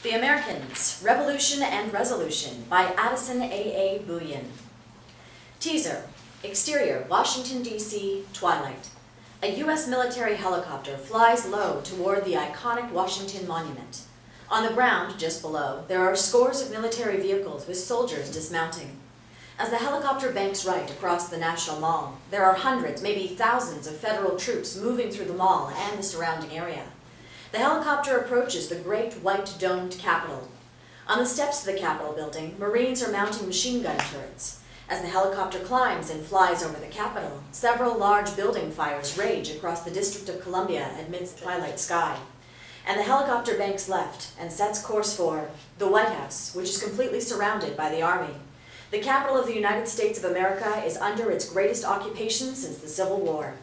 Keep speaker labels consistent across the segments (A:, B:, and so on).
A: The Americans, Revolution and Resolution by Addison A A Bhuyan. Teaser. Exterior, Washington, D.C., twilight. A U.S. military helicopter flies low toward the iconic Washington Monument. On the ground, just below, there are scores of military vehicles with soldiers dismounting. As the helicopter banks right across the National Mall, there are hundreds, maybe thousands of federal troops moving through the mall and the surrounding area. The helicopter approaches the great white domed Capitol. On the steps of the Capitol building, Marines are mounting machine gun turrets. As the helicopter climbs and flies over the Capitol, several large building fires rage across the District of Columbia amidst the twilight sky. And the helicopter banks left and sets course for the White House, which is completely surrounded by the Army. The capital of the United States of America is under its greatest occupation since the Civil War.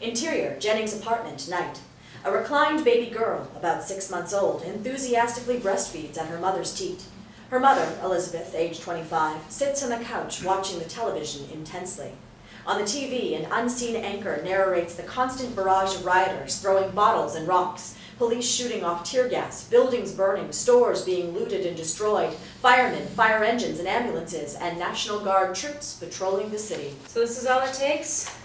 A: Interior, Jennings' apartment, night. A reclined baby girl, about 6 months old, enthusiastically breastfeeds at her mother's teat. Her mother, Elizabeth, age 25, sits on the couch watching the television intensely. On the TV, an unseen anchor narrates the constant barrage of rioters throwing bottles and rocks, police shooting off tear gas, buildings burning, stores being looted and destroyed, firemen, fire engines and ambulances, and National Guard troops patrolling the city.
B: So this is all it takes?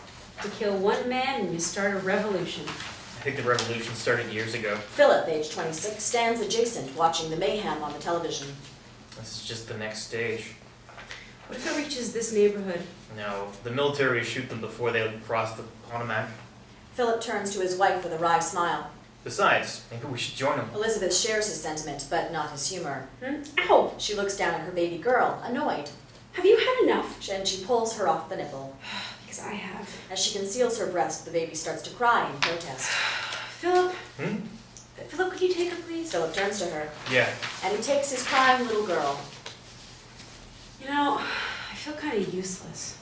B: To kill one man and you start a revolution.
C: I think the revolution started years ago.
A: Philip, age 26, stands adjacent watching the mayhem on the television.
C: This is just the next stage.
B: What if it reaches this neighborhood?
C: No, the military shoot them before they cross the Potomac.
A: Philip turns to his wife with a wry smile.
C: Besides, maybe we should join them.
A: Elizabeth shares his sentiment, but not his humor.
B: Ow!
A: She looks down at her baby girl, annoyed,
B: Have you had enough?
A: and she pulls her off the nipple.
B: Because I have.
A: As she conceals her breast, the baby starts to cry in protest.
B: Philip?
C: Hmm?
B: Philip, could you take her, please?
A: Philip turns to her,
C: Yeah.
A: and he takes his crying little girl.
B: You know, I feel kind of useless.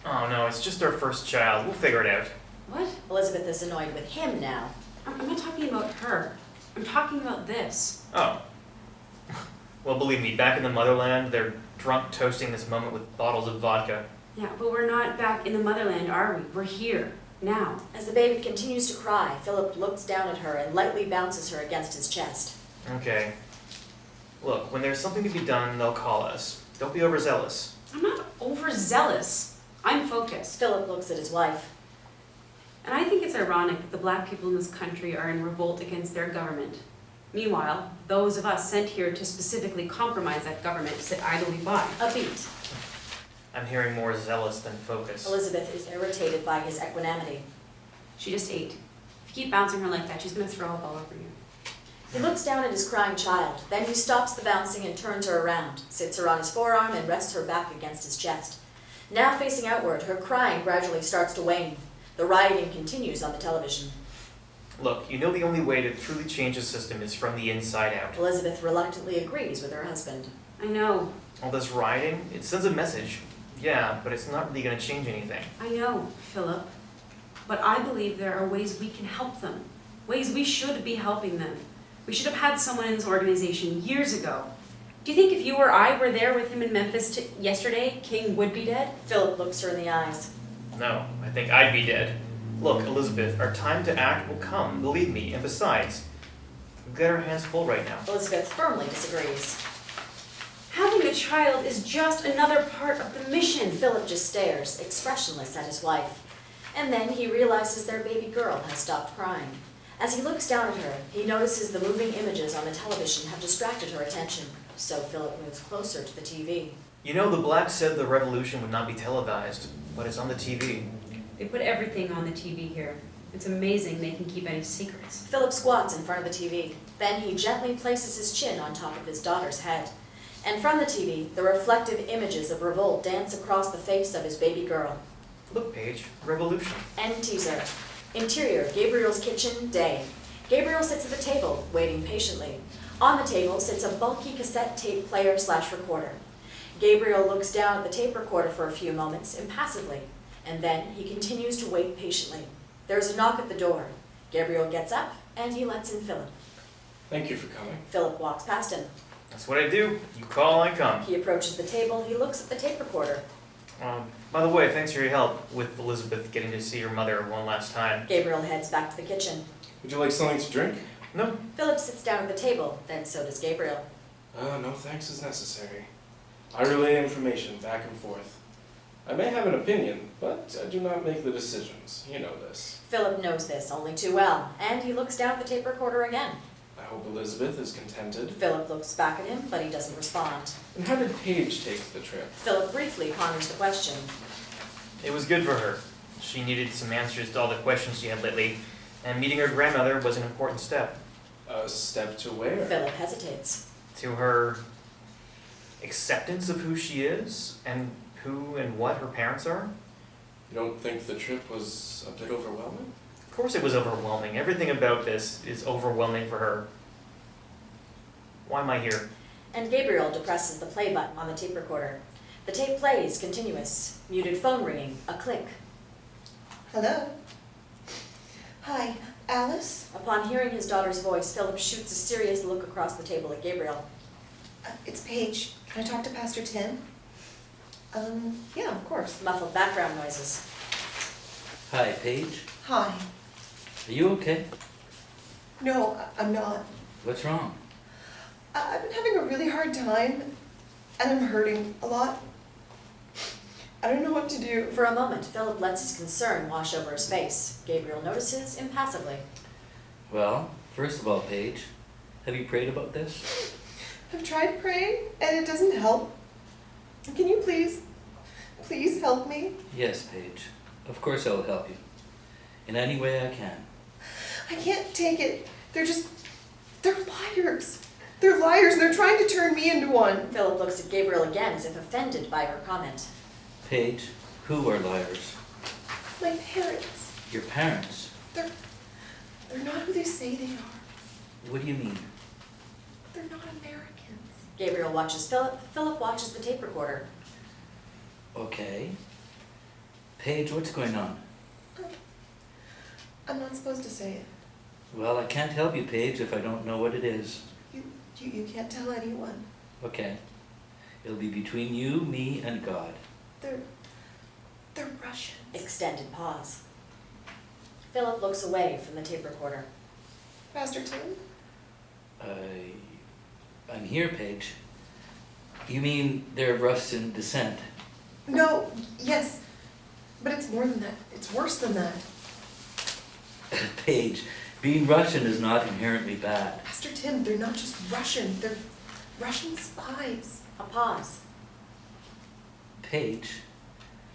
C: Oh no, it's just our first child. We'll figure it out.
B: What?
A: Elizabeth is annoyed with him now.
B: I'm not talking about her. I'm talking about this.
C: Oh. Well, believe me, back in the motherland, they're drunk toasting this moment with bottles of vodka.
B: Yeah, but we're not back in the motherland, are we? We're here. Now.
A: As the baby continues to cry, Philip looks down at her and lightly bounces her against his chest.
C: Okay. Look, when there's something to be done, they'll call us. Don't be overzealous.
B: I'm not overzealous. I'm focused.
A: Philip looks at his wife.
B: And I think it's ironic that the black people in this country are in revolt against their government. Meanwhile, those of us sent here to specifically compromise that government sit idly by.
A: A beat.
C: I'm hearing more zealous than focused.
A: Elizabeth is irritated by his equanimity.
B: She just ate. If you keep bouncing her like that, she's going to throw up all over you.
A: He looks down at his crying child, then he stops the bouncing and turns her around, sits her on his forearm and rests her back against his chest. Now facing outward, her crying gradually starts to wane. The rioting continues on the television.
C: Look, you know the only way to truly change the system is from the inside out.
A: Elizabeth reluctantly agrees with her husband.
B: I know.
C: All this rioting, it sends a message. Yeah, but it's not really going to change anything.
B: I know, Philip. But I believe there are ways we can help them. Ways we should be helping them. We should have had someone in this organization years ago. Do you think if you or I were there with him in Memphis yesterday, King would be dead?
A: Philip looks her in the eyes.
C: No, I think I'd be dead. Look, Elizabeth, our time to act will come, believe me, and besides, we've got our hands full right now.
A: Elizabeth firmly disagrees.
B: Having a child is just another part of the mission.
A: Philip just stares, expressionless, at his wife. And then he realizes their baby girl has stopped crying. As he looks down at her, he notices the moving images on the television have distracted her attention. So Philip moves closer to the TV.
C: You know, the blacks said the revolution would not be televised, but it's on the TV.
B: They put everything on the TV here. It's amazing they can keep any secrets.
A: Philip squats in front of the TV. Then he gently places his chin on top of his daughter's head. And from the TV, the reflective images of revolt dance across the face of his baby girl.
C: Look, Paige, revolution.
A: End teaser. Interior, Gabriel's kitchen, day. Gabriel sits at the table, waiting patiently. On the table sits a bulky cassette tape player/recorder. Gabriel looks down at the tape recorder for a few moments, impassively, and then he continues to wait patiently. There's a knock at the door. Gabriel gets up, and he lets in Philip.
D: Thank you for coming.
A: Philip walks past him.
C: That's what I do. You call, I come.
A: He approaches the table, he looks at the tape recorder.
C: By the way, thanks for your help with Elizabeth getting to see her mother one last time.
A: Gabriel heads back to the kitchen.
D: Would you like something to drink?
C: No.
A: Philip sits down at the table, then so does Gabriel.
D: No thanks is necessary. I relay information back and forth. I may have an opinion, but I do not make the decisions. You know this.
A: Philip knows this only too well, and he looks down at the tape recorder again.
D: I hope Elizabeth is contented.
A: Philip looks back at him, but he doesn't respond.
D: And how did Paige take the trip?
A: Philip briefly ponders the question.
C: It was good for her. She needed some answers to all the questions she had lately, and meeting her grandmother was an important step.
D: A step to where?
A: Philip hesitates.
C: To her acceptance of who she is, and who and what her parents are.
D: You don't think the trip was a bit overwhelming?
C: Of course it was overwhelming. Everything about this is overwhelming for her. Why am I here?
A: And Gabriel depresses the play button on the tape recorder. The tape plays, continuous. Muted phone ringing, a click.
E: Hello? Hi, Alice?
A: Upon hearing his daughter's voice, Philip shoots a serious look across the table at Gabriel.
E: It's Paige. Can I talk to Pastor Tim? Yeah, of course.
A: Muffled background noises.
F: Hi, Paige.
E: Hi.
F: Are you okay?
E: No, I'm not.
F: What's wrong?
E: I've been having a really hard time, and I'm hurting a lot. I don't know what to do.
A: For a moment, Philip lets his concern wash over his face. Gabriel notices impassively.
F: Well, first of all, Paige, have you prayed about this?
E: I've tried praying, and it doesn't help. Can you please help me?
F: Yes, Paige. Of course I will help you. In any way I can.
E: I can't take it. They're liars. They're liars, and they're trying to turn me into one.
A: Philip looks at Gabriel again as if offended by her comment.
F: Paige, who are liars?
E: My parents.
F: Your parents?
E: They're not who they say they are.
F: What do you mean?
E: They're not Americans.
A: Gabriel watches Philip. Philip watches the tape recorder.
F: Okay. Paige, what's going on?
E: I'm not supposed to say it.
F: Well, I can't help you, Paige, if I don't know what it is.
E: You can't tell anyone.
F: Okay. It'll be between you, me, and God.
E: They're Russians.
A: Extended pause. Philip looks away from the tape recorder.
E: Pastor Tim?
F: I'm here, Paige. You mean they're of Russian descent?
E: No, yes. But it's more than that. It's worse than that.
F: Paige, being Russian is not inherently bad.
E: Pastor Tim, they're not just Russian. They're Russian spies.
A: A pause.
F: Paige,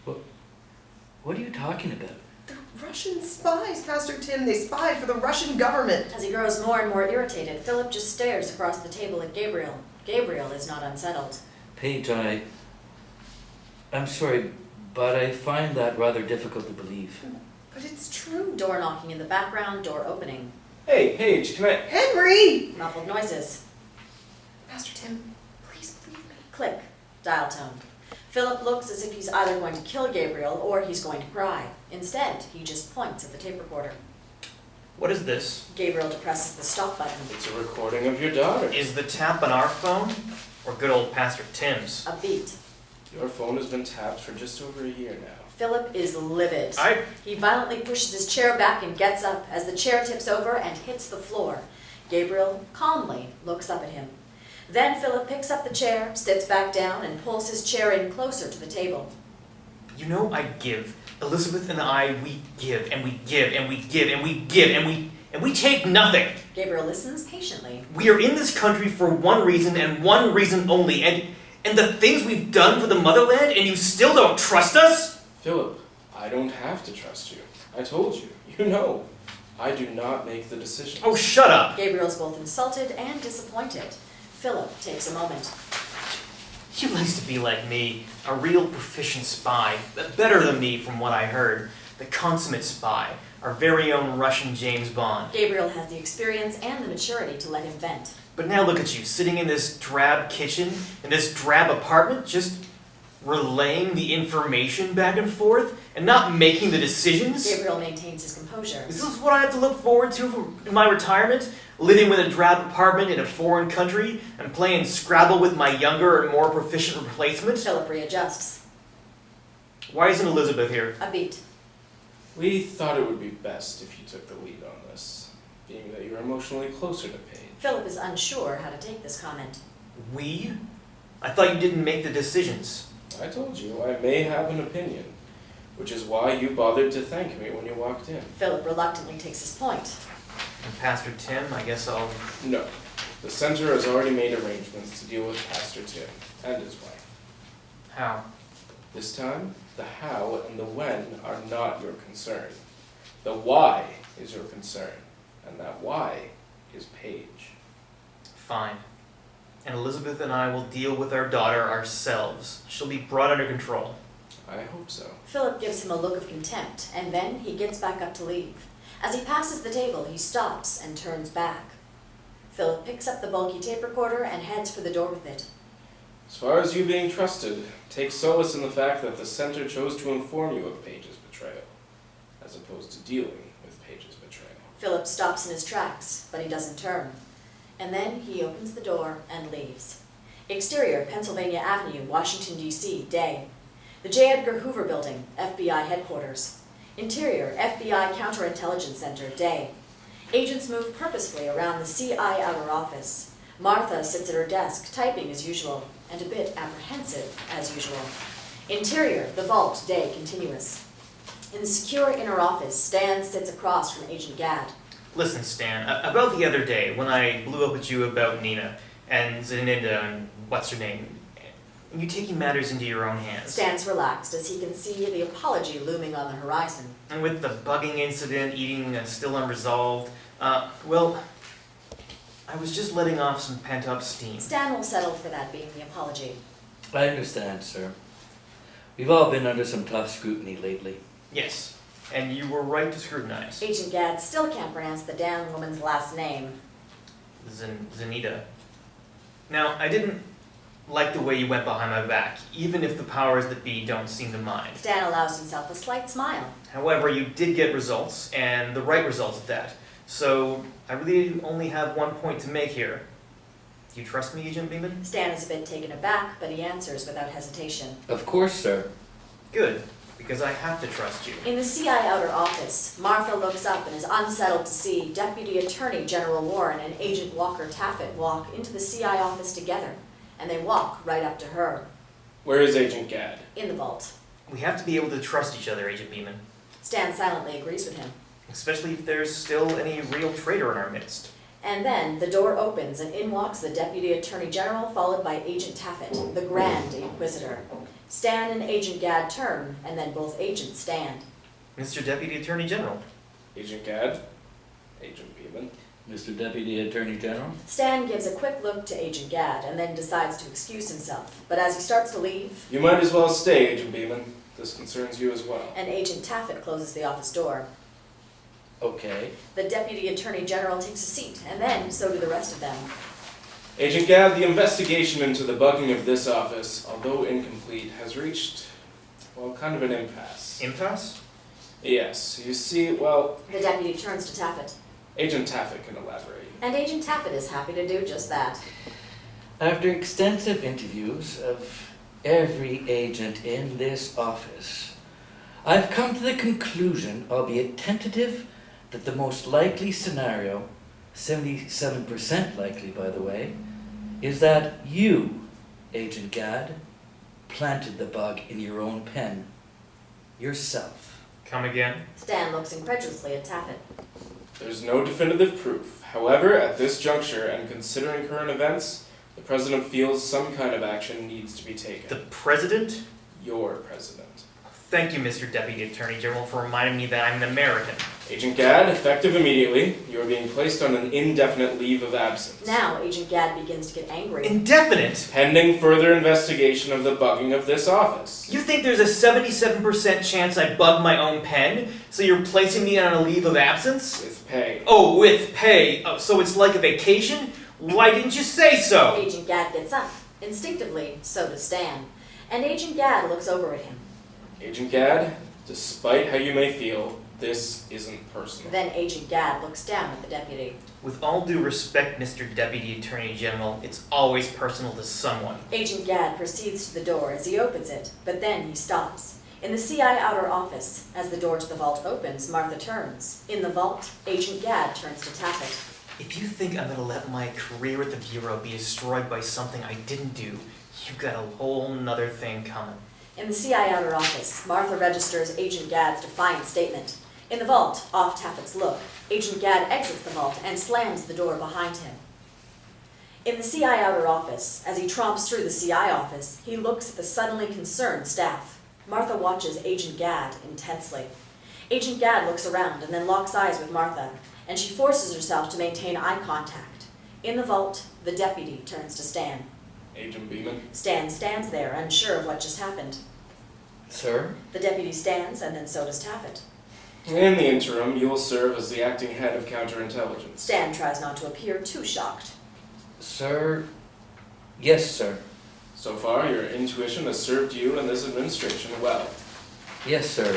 F: what are you talking about?
E: They're Russian spies, Pastor Tim. They spy for the Russian government.
A: As he grows more and more irritated, Philip just stares across the table at Gabriel. Gabriel is not unsettled.
F: Paige, I'm sorry, but I find that rather difficult to believe.
E: But it's true.
A: Door knocking in the background, door opening.
D: Hey, Paige, can I...
E: Henry!
A: Muffled noises.
E: Pastor Tim, please believe me.
A: Click. Dial tone. Philip looks as if he's either going to kill Gabriel or he's going to cry. Instead, he just points at the tape recorder.
C: What is this?
A: Gabriel depresses the stop button.
D: It's a recording of your daughter.
C: Is the tap on our phone, or good old Pastor Tim's?
A: A beat.
D: Your phone has been tapped for just over a year now.
A: Philip is livid.
C: I...
A: He violently pushes his chair back and gets up as the chair tips over and hits the floor. Gabriel calmly looks up at him. Then Philip picks up the chair, sits back down, and pulls his chair in closer to the table.
C: You know I give. Elizabeth and I, we give, and we give, and we give, and we give, and we take nothing.
A: Gabriel listens patiently.
C: We are in this country for one reason and one reason only, and the things we've done for the motherland, and you still don't trust us?
D: Philip, I don't have to trust you. I told you. You know. I do not make the decisions.
C: Oh, shut up!
A: Gabriel's both insulted and disappointed. Philip takes a moment.
C: You used to be like me, a real proficient spy, better than me from what I heard. The consummate spy, our very own Russian James Bond.
A: Gabriel has the experience and the maturity to let him vent.
C: But now look at you, sitting in this drab kitchen, in this drab apartment, just relaying the information back and forth, and not making the decisions?
A: Gabriel maintains his composure.
C: Is this what I have to look forward to in my retirement? Living with a drab apartment in a foreign country, and playing Scrabble with my younger and more proficient replacement?
A: Philip readjusts.
C: Why isn't Elizabeth here?
A: A beat.
D: We thought it would be best if you took the lead on this. being that you're emotionally closer to Paige.
A: Philip is unsure how to take this comment.
C: We? I thought you didn't make the decisions.
D: I told you I may have an opinion, which is why you bothered to thank me when you walked in.
A: Philip reluctantly takes his point.
C: And Pastor Tim, I guess I'll...
D: No. The center has already made arrangements to deal with Pastor Tim and his wife.
C: How?
D: This time, the how and the when are not your concern. The why is your concern, and that why is Paige.
C: Fine. And Elizabeth and I will deal with our daughter ourselves. She'll be brought under control.
D: I hope so.
A: Philip gives him a look of contempt, and then he gets back up to leave. As he passes the table, he stops and turns back. Philip picks up the bulky tape recorder and heads for the door with it.
D: As far as you being trusted, take solace in the fact that the center chose to inform you of Paige's betrayal, as opposed to dealing with Paige's betrayal.
A: Philip stops in his tracks, but he doesn't turn. And then he opens the door and leaves. Exterior, Pennsylvania Avenue, Washington, D.C., day. The J. Edgar Hoover Building, FBI headquarters. Interior, FBI Counterintelligence Center, day. Agents move purposefully around the CI outer office. Martha sits at her desk, typing as usual, and a bit apprehensive as usual. Interior, the vault, day, continuous. In the secure inner office, Stan sits across from Agent Gadd.
C: Listen, Stan, about the other day when I blew up at you about Nina and Zeninda and what's her name, you taking matters into your own hands.
A: Stan's relaxed as he can see the apology looming on the horizon.
C: And with the bugging incident eating still unresolved, well, I was just letting off some pent-up steam.
A: Stan will settle for that being the apology.
F: I understand, sir. We've all been under some tough scrutiny lately.
C: Yes, and you were right to scrutinize.
A: Agent Gadd still can't pronounce the damn woman's last name.
C: Zenita. Now, I didn't like the way you went behind my back, even if the powers that be don't seem to mind.
A: Stan allows himself a slight smile.
C: However, you did get results, and the right results at that. So, I really only have one point to make here. Do you trust me, Agent Beeman?
A: Stan is a bit taken aback, but he answers without hesitation.
F: Of course, sir.
C: Good, because I have to trust you.
A: In the CI outer office, Martha looks up and is unsettled to see Deputy Attorney General Warren and Agent Walker Taffet walk into the CI office together, and they walk right up to her.
D: Where is Agent Gadd?
A: In the vault.
C: We have to be able to trust each other, Agent Beeman.
A: Stan silently agrees with him.
C: Especially if there's still any real traitor in our midst.
A: And then the door opens and in walks the Deputy Attorney General, followed by Agent Taffet, the Grand Inquisitor. Stan and Agent Gadd turn, and then both agents stand.
C: Mr. Deputy Attorney General.
D: Agent Gadd? Agent Beeman?
F: Mr. Deputy Attorney General?
A: Stan gives a quick look to Agent Gadd and then decides to excuse himself. But as he starts to leave,
D: You might as well stay, Agent Beeman. This concerns you as well.
A: and Agent Taffet closes the office door.
F: Okay.
A: The Deputy Attorney General takes a seat, and then so do the rest of them.
D: Agent Gadd, the investigation into the bugging of this office, although incomplete, has reached, well, kind of an impasse.
C: Impasse?
D: Yes, you see, well,
A: The deputy turns to Taffet,
D: Agent Taffet can elaborate.
A: and Agent Taffet is happy to do just that.
F: After extensive interviews of every agent in this office, I've come to the conclusion, albeit tentative, that the most likely scenario, 77% likely by the way, is that you, Agent Gadd, planted the bug in your own pen, yourself.
C: Come again?
A: Stan looks incredulously at Taffet.
D: There's no definitive proof. However, at this juncture, and considering current events, the President feels some kind of action needs to be taken.
C: The President?
D: Your President.
C: Thank you, Mr. Deputy Attorney General, for reminding me that I'm an American.
D: Agent Gadd, effective immediately, you are being placed on an indefinite leave of absence.
A: Now Agent Gadd begins to get angry.
C: Indefinite?
D: Pending further investigation of the bugging of this office.
C: You think there's a 77% chance I bug my own pen, so you're placing me on a leave of absence?
D: With pay.
C: Oh, with pay. Oh, so it's like a vacation? Why didn't you say so?
A: Agent Gadd gets up. Instinctively, so does Stan. And Agent Gadd looks over at him.
D: Agent Gadd, despite how you may feel, this isn't personal.
A: Then Agent Gadd looks down at the deputy.
C: With all due respect, Mr. Deputy Attorney General, it's always personal to someone.
A: Agent Gadd proceeds to the door as he opens it, but then he stops. In the CI outer office, as the door to the vault opens, Martha turns. In the vault, Agent Gadd turns to Taffet.
C: If you think I'm gonna let my career at the Bureau be destroyed by something I didn't do, you've got a whole nother thing coming.
A: In the CI outer office, Martha registers Agent Gadd's defiant statement. In the vault, off Taffet's look, Agent Gadd exits the vault and slams the door behind him. In the CI outer office, as he tromps through the CI office, he looks at the suddenly concerned staff. Martha watches Agent Gadd intensely. Agent Gadd looks around and then locks eyes with Martha, and she forces herself to maintain eye contact. In the vault, the deputy turns to Stan.
D: Agent Beeman?
A: Stan stands there, unsure of what just happened.
F: Sir?
A: The deputy stands, and then so does Taffet.
D: In the interim, you will serve as the acting head of counterintelligence.
A: Stan tries not to appear too shocked.
F: Sir? Yes, sir.
D: So far, your intuition has served you and this administration well.
F: Yes, sir.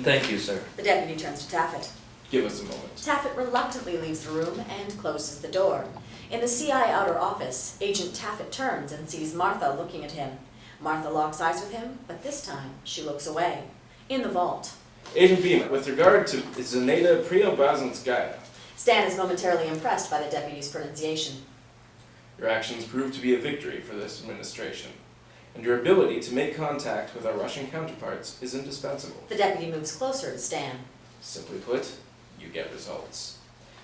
F: Thank you, sir.
A: The deputy turns to Taffet.
D: Give us a moment.
A: Taffet reluctantly leaves the room and closes the door. In the CI outer office, Agent Taffet turns and sees Martha looking at him. Martha locks eyes with him, but this time she looks away. In the vault,
D: Agent Beeman, with regard to Zaneta Priobrazanskaya,
A: Stan is momentarily impressed by the deputy's pronunciation.
D: your actions prove to be a victory for this administration, and your ability to make contact with our Russian counterparts is indispensable.
A: The deputy moves closer to Stan.
D: Simply put, you get results.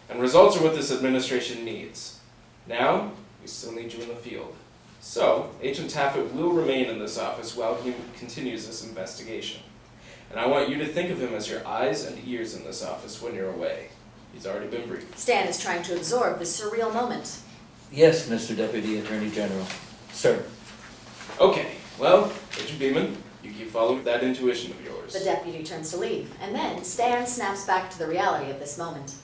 D: And results are what this administration needs. Now, we still need you in the field. So, Agent Taffet will remain in this office while he continues this investigation. And I want you to think of him as your eyes and ears in this office when you're away. He's already been briefed.
A: Stan is trying to absorb this surreal moment.
F: Yes, Mr. Deputy Attorney General. Sir.
D: Okay, well, Agent Beeman, you keep following that intuition of yours.
A: The deputy turns to leave, and then Stan snaps back to the reality of this moment.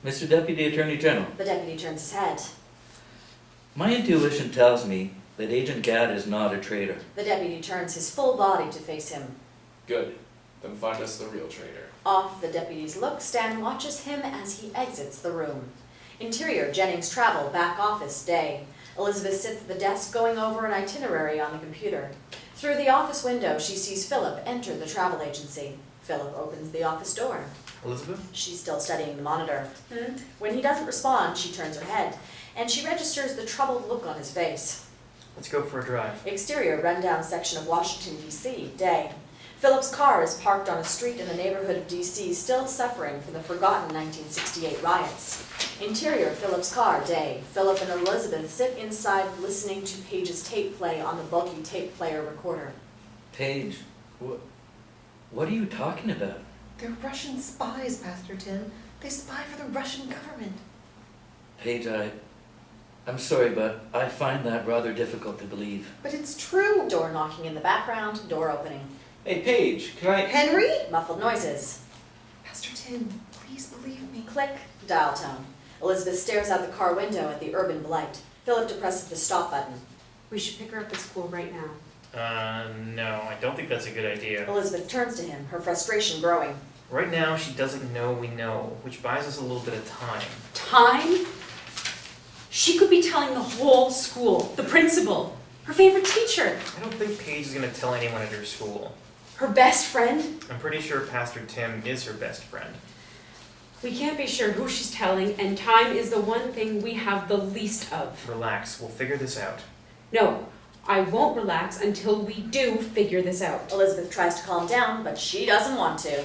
F: Mr. Deputy Attorney General.
A: The deputy turns his head.
F: My intuition tells me that Agent Gadd is not a traitor.
A: The deputy turns his full body to face him.
D: Good. Then find us the real traitor.
A: Off the deputy's look, Stan watches him as he exits the room. Interior, Jennings travel, back office, day. Elizabeth sits at the desk going over an itinerary on the computer. Through the office window, she sees Philip enter the travel agency. Philip opens the office door.
C: Elizabeth?
A: She's still studying the monitor. When he doesn't respond, she turns her head, and she registers the troubled look on his face.
C: Let's go for a drive.
A: Exterior, rundown section of Washington, D.C., day. Philip's car is parked on a street in the neighborhood of D.C., still suffering from the forgotten 1968 riots. Interior, Philip's car, day. Philip and Elizabeth sit inside listening to Paige's tape play on the bulky tape player recorder.
F: Paige, what are you talking about?
E: They're Russian spies, Pastor Tim. They spy for the Russian government.
F: Paige, I'm sorry, but I find that rather difficult to believe.
E: But it's true.
A: Door knocking in the background, door opening.
D: Hey, Paige, can I...
E: Henry?
A: Muffled noises.
E: Pastor Tim, please believe me.
A: Click, dial tone. Elizabeth stares out the car window at the urban blight. Philip depresses the stop button.
B: We should pick her up at school right now.
C: No, I don't think that's a good idea.
A: Elizabeth turns to him, her frustration growing.
C: Right now, she doesn't know we know, which buys us a little bit of time.
B: Time? She could be telling the whole school, the principal, her favorite teacher,
C: I don't think Paige is gonna tell anyone at her school.
B: her best friend.
C: I'm pretty sure Pastor Tim is her best friend.
B: We can't be sure who she's telling, and time is the one thing we have the least of.
C: Relax, we'll figure this out.
B: No, I won't relax until we do figure this out.
A: Elizabeth tries to calm down, but she doesn't want to.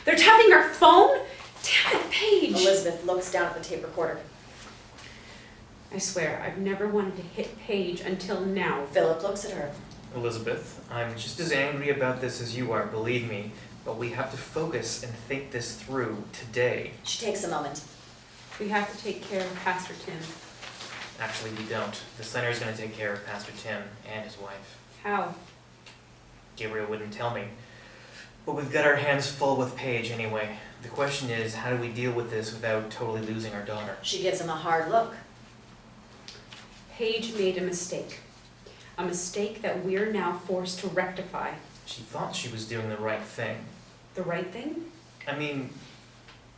B: They're tapping our phone? Damn it, Paige!
A: Elizabeth looks down at the tape recorder.
B: I swear, I've never wanted to hit Paige until now.
A: Philip looks at her.
C: Elizabeth, I'm just as angry about this as you are, believe me, but we have to focus and think this through today.
A: She takes a moment.
B: We have to take care of Pastor Tim.
C: Actually, we don't. The center is going to take care of Pastor Tim and his wife.
B: How?
C: Gabriel wouldn't tell me. But we've got our hands full with Paige anyway. The question is, how do we deal with this without totally losing our daughter?
A: She gives him a hard look.
B: Paige made a mistake. A mistake that we're now forced to rectify.
C: She thought she was doing the right thing.
B: The right thing?
C: I mean,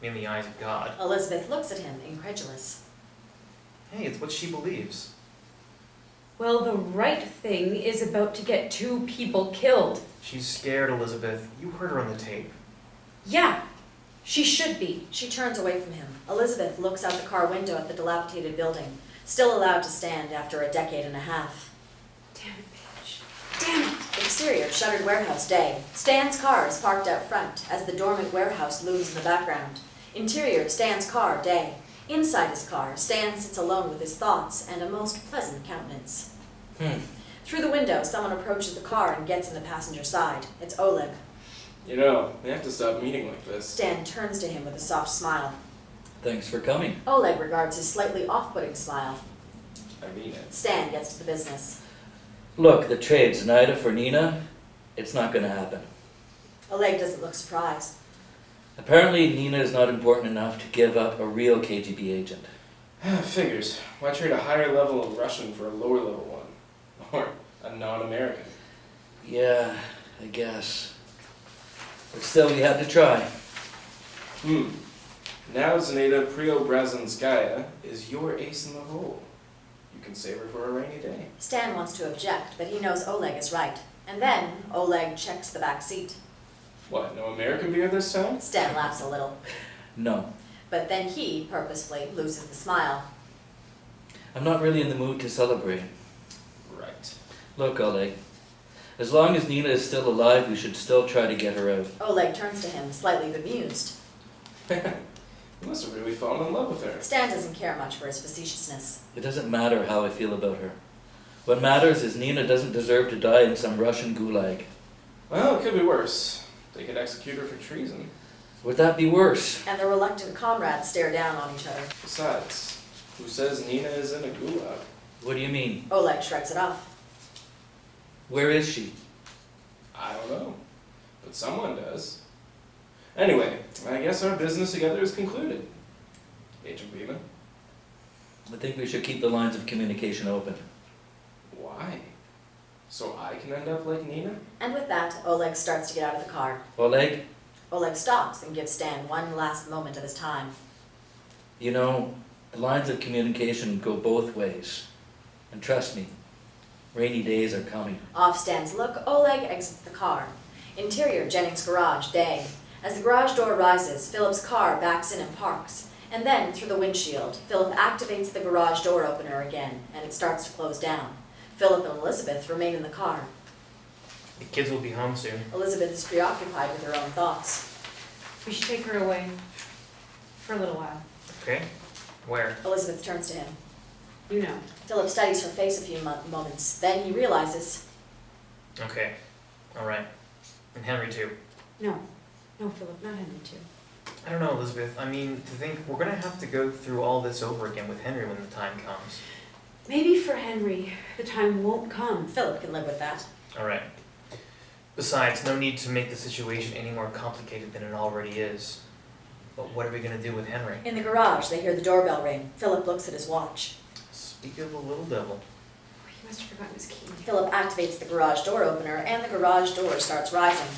C: in the eyes of God.
A: Elizabeth looks at him, incredulous.
C: Hey, it's what she believes.
B: Well, the right thing is about to get 2 people killed.
C: She's scared, Elizabeth. You heard her on the tape.
B: Yeah, she should be.
A: She turns away from him. Elizabeth looks out the car window at the dilapidated building, still allowed to stand after a decade and a half.
B: Damn it, Paige. Damn it.
A: Exterior, shuttered warehouse, day. Stan's car is parked out front as the dormant warehouse looms in the background. Interior, Stan's car, day. Inside his car, Stan sits alone with his thoughts and a most pleasant countenance. Through the window, someone approaches the car and gets in the passenger side. It's Oleg.
D: You know, we have to stop meeting like this.
A: Stan turns to him with a soft smile.
F: Thanks for coming.
A: Oleg regards his slightly off-putting smile.
D: I mean it.
A: Stan gets to the business.
F: Look, the trade, Zenaida for Nina, it's not going to happen.
A: Oleg doesn't look surprised.
F: Apparently, Nina is not important enough to give up a real KGB agent.
D: Figures. Why trade a higher level of Russian for a lower level one? Or a non-American?
F: Yeah, I guess. But still, we had to try.
D: Now Zenaida Preobrazhenskaya is your ace in the hole. You can save her for a rainy day.
A: Stan wants to object, but he knows Oleg is right. And then Oleg checks the back seat.
D: What, no American beer this time?
A: Stan laughs a little,
F: No,
A: but then he purposefully loses the smile.
F: I'm not really in the mood to celebrate.
D: Right.
F: Look, Oleg, as long as Nina is still alive, we should still try to get her out.
A: Oleg turns to him, slightly bemused.
D: You must have really fallen in love with her.
A: Stan doesn't care much for his facetiousness.
F: It doesn't matter how I feel about her. What matters is Nina doesn't deserve to die in some Russian gulag.
D: Well, it could be worse. They could execute her for treason.
F: Would that be worse?
A: And the reluctant comrades stare down on each other.
D: Besides, who says Nina is in a gulag?
F: What do you mean?
A: Oleg shrugs it off.
F: Where is she?
D: I don't know. But someone does. Anyway, I guess our business together is concluded. Agent Beeman?
F: I think we should keep the lines of communication open.
D: Why? So I can end up like Nina?
A: And with that, Oleg starts to get out of the car.
F: Oleg,
A: Oleg stops and gives Stan one last moment of his time.
F: you know, the lines of communication go both ways. And trust me, rainy days are coming.
A: Off Stan's look, Oleg exits the car. Interior, Jennings' garage, day. As the garage door rises, Philip's car backs in and parks. And then, through the windshield, Philip activates the garage door opener again, and it starts to close down. Philip and Elizabeth remain in the car.
C: The kids will be home soon.
A: Elizabeth is preoccupied with her own thoughts.
B: We should take her away for a little while.
C: Okay? Where?
A: Elizabeth turns to him.
B: You know.
A: Philip studies her face a few moments. Then he realizes,
C: Okay. Alright. And Henry too.
B: No. No, Philip, not Henry too.
C: I don't know, Elizabeth. I mean, to think we're gonna have to go through all this over again with Henry when the time comes.
B: Maybe for Henry, the time won't come.
A: Philip can live with that.
C: Alright. Besides, no need to make the situation any more complicated than it already is. But what are we gonna do with Henry?
A: In the garage, they hear the doorbell ring. Philip looks at his watch.
C: Speak of a little devil.
B: He must have forgotten his key.
A: Philip activates the garage door opener, and the garage door starts rising.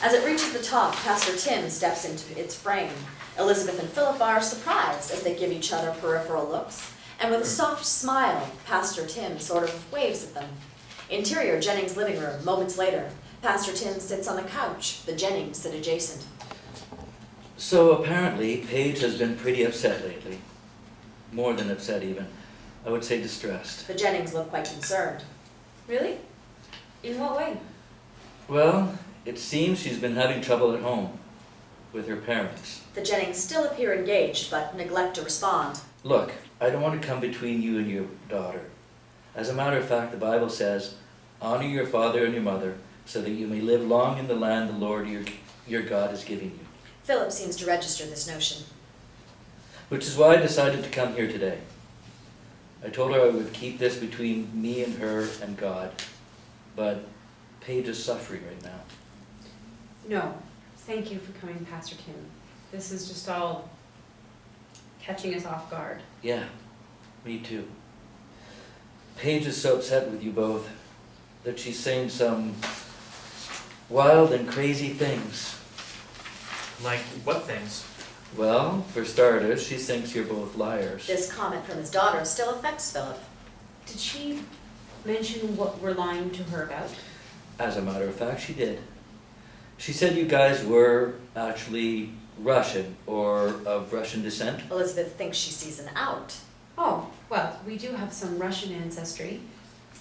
A: As it reaches the top, Pastor Tim steps into its frame. Elizabeth and Philip are surprised as they give each other peripheral looks, and with a soft smile, Pastor Tim sort of waves at them. Interior, Jennings' living room, moments later. Pastor Tim sits on the couch. The Jennings sit adjacent.
F: So apparently, Paige has been pretty upset lately. More than upset even. I would say distressed.
A: The Jennings look quite concerned.
B: Really? In what way?
F: Well, it seems she's been having trouble at home with her parents.
A: The Jennings still appear engaged, but neglect to respond.
F: Look, I don't want to come between you and your daughter. As a matter of fact, the Bible says, honor your father and your mother, so that you may live long in the land the Lord your God is giving you.
A: Philip seems to register this notion.
F: Which is why I decided to come here today. I told her I would keep this between me and her and God, but Paige is suffering right now.
B: No. Thank you for coming, Pastor Tim. This is just all catching us off guard.
F: Yeah, me too. Paige is so upset with you both that she's saying some wild and crazy things.
C: Like, what things?
F: Well, for starters, she thinks you're both liars.
A: This comment from his daughter still affects Philip.
B: Did she mention what we're lying to her about?
F: As a matter of fact, she did. She said you guys were actually Russian or of Russian descent.
A: Elizabeth thinks she sees an out.
B: Oh, well, we do have some Russian ancestry.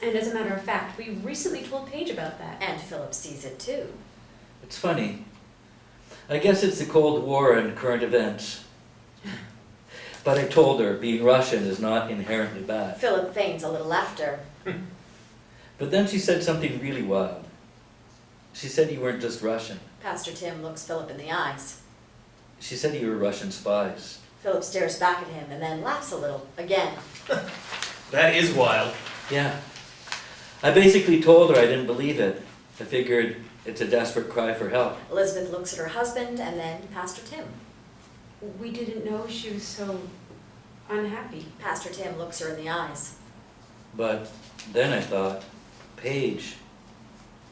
B: And as a matter of fact, we recently told Paige about that.
A: And Philip sees it too.
F: It's funny. I guess it's the Cold War and current events. But I told her being Russian is not inherently bad.
A: Philip feigns a little laughter.
F: But then she said something really wild. She said you weren't just Russian.
A: Pastor Tim looks Philip in the eyes.
F: She said you were Russian spies.
A: Philip stares back at him and then laughs a little, again.
C: That is wild.
F: Yeah. I basically told her I didn't believe it. I figured it's a desperate cry for help.
A: Elizabeth looks at her husband and then Pastor Tim.
B: We didn't know she was so unhappy.
A: Pastor Tim looks her in the eyes.
F: But then I thought, Paige,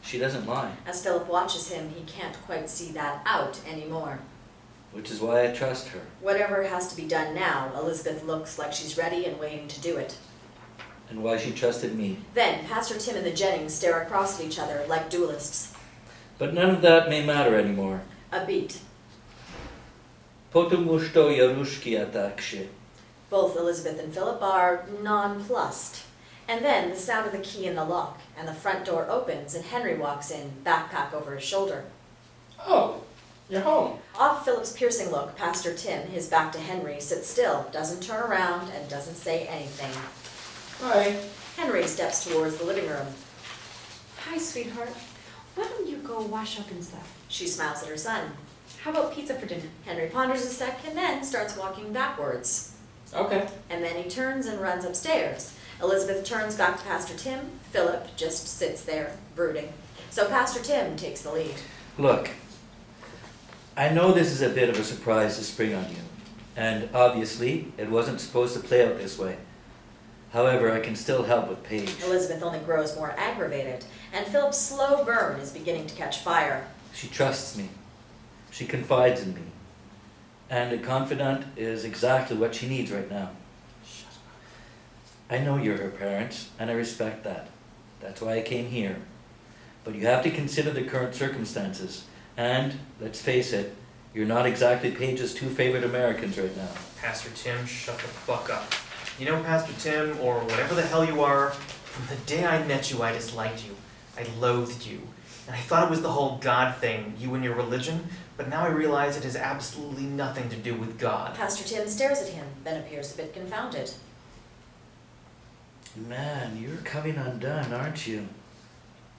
F: she doesn't lie.
A: As Philip watches him, he can't quite see that out anymore.
F: Which is why I trust her.
A: Whatever has to be done now, Elizabeth looks like she's ready and waiting to do it.
F: And why she trusted me.
A: Then, Pastor Tim and the Jennings stare across at each other like duelists.
F: But none of that may matter anymore.
A: A beat.
F: Потому что я русский, а также.
A: Both Elizabeth and Philip are nonplussed. And then the sound of the key in the lock, and the front door opens, and Henry walks in, backpack over his shoulder.
D: Oh, you're home.
A: Off Philip's piercing look, Pastor Tim, his back to Henry, sits still, doesn't turn around, and doesn't say anything.
D: Hi.
A: Henry steps towards the living room.
B: Hi, sweetheart. Why don't you go wash up and stuff?
A: She smiles at her son.
B: How about pizza for dinner?
A: Henry ponders a sec and then starts walking backwards.
D: Okay.
A: And then he turns and runs upstairs. Elizabeth turns back to Pastor Tim. Philip just sits there, brooding. So Pastor Tim takes the lead.
F: Look, I know this is a bit of a surprise to spring on you. And obviously, it wasn't supposed to play out this way. However, I can still help with Paige.
A: Elizabeth only grows more aggravated, and Philip's slow burn is beginning to catch fire.
F: She trusts me. She confides in me. And a confidant is exactly what she needs right now. I know you're her parents, and I respect that. That's why I came here. But you have to consider the current circumstances. And, let's face it, you're not exactly Paige's two favorite Americans right now.
C: Pastor Tim, shut the fuck up. You know, Pastor Tim, or whatever the hell you are, from the day I met you, I disliked you. I loathed you. And I thought it was the whole God thing, you and your religion, but now I realize it has absolutely nothing to do with God.
A: Pastor Tim stares at him, then appears a bit confounded.
F: Man, you're coming undone, aren't you?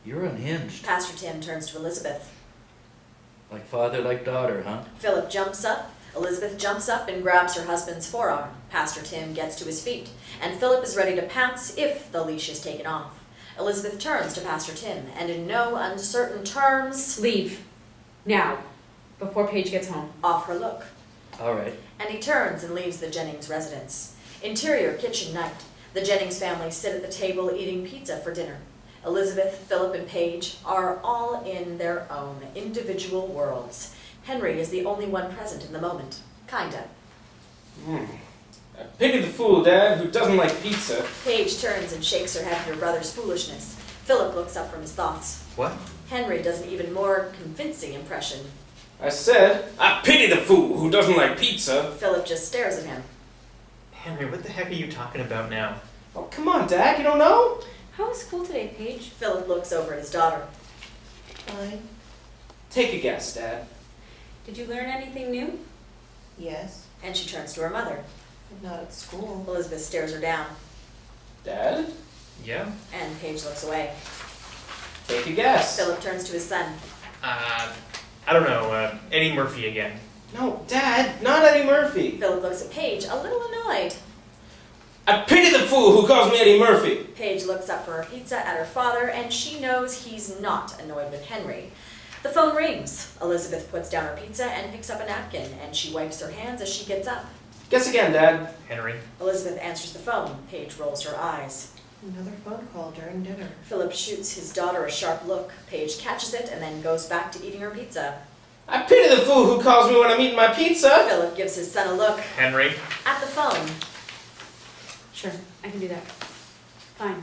F: You're unhinged.
A: Pastor Tim turns to Elizabeth.
F: Like father, like daughter, huh?
A: Philip jumps up. Elizabeth jumps up and grabs her husband's forearm. Pastor Tim gets to his feet, and Philip is ready to pounce if the leash is taken off. Elizabeth turns to Pastor Tim, and in no uncertain terms,
B: Leave. Now. Before Paige gets home.
A: off her look.
F: All right.
A: And he turns and leaves the Jennings residence. Interior kitchen night. The Jennings family sit at the table eating pizza for dinner. Elizabeth, Philip, and Paige are all in their own individual worlds. Henry is the only one present in the moment. Kinda.
D: I pity the fool, Dad, who doesn't like pizza.
A: Paige turns and shakes her head at her brother's foolishness. Philip looks up from his thoughts.
C: What?
A: Henry does an even more convincing impression.
D: I said, I pity the fool who doesn't like pizza.
A: Philip just stares at him.
C: Henry, what the heck are you talking about now?
D: Oh, come on, Dad, you don't know?
B: How was school today, Paige?
A: Philip looks over at his daughter.
E: Fine.
D: Take a guess, Dad.
B: Did you learn anything new?
E: Yes.
A: And she turns to her mother.
E: But not at school.
A: Elizabeth stares her down,
D: Dad,
C: Yeah?
A: and Paige looks away.
D: take a guess.
A: Philip turns to his son.
C: I don't know, Eddie Murphy again.
D: No, Dad, not Eddie Murphy.
A: Philip looks at Paige, a little annoyed.
D: I pity the fool who calls me Eddie Murphy.
A: Paige looks up for her pizza at her father, and she knows he's not annoyed with Henry. The phone rings. Elizabeth puts down her pizza and picks up a napkin, and she wipes her hands as she gets up.
D: Guess again, Dad.
C: Henry.
A: Elizabeth answers the phone. Paige rolls her eyes.
E: Another phone call during dinner.
A: Philip shoots his daughter a sharp look. Paige catches it and then goes back to eating her pizza.
D: I pity the fool who calls me when I'm eating my pizza.
A: Philip gives his son a look.
C: Henry.
A: At the phone.
B: Sure, I can do that. Fine.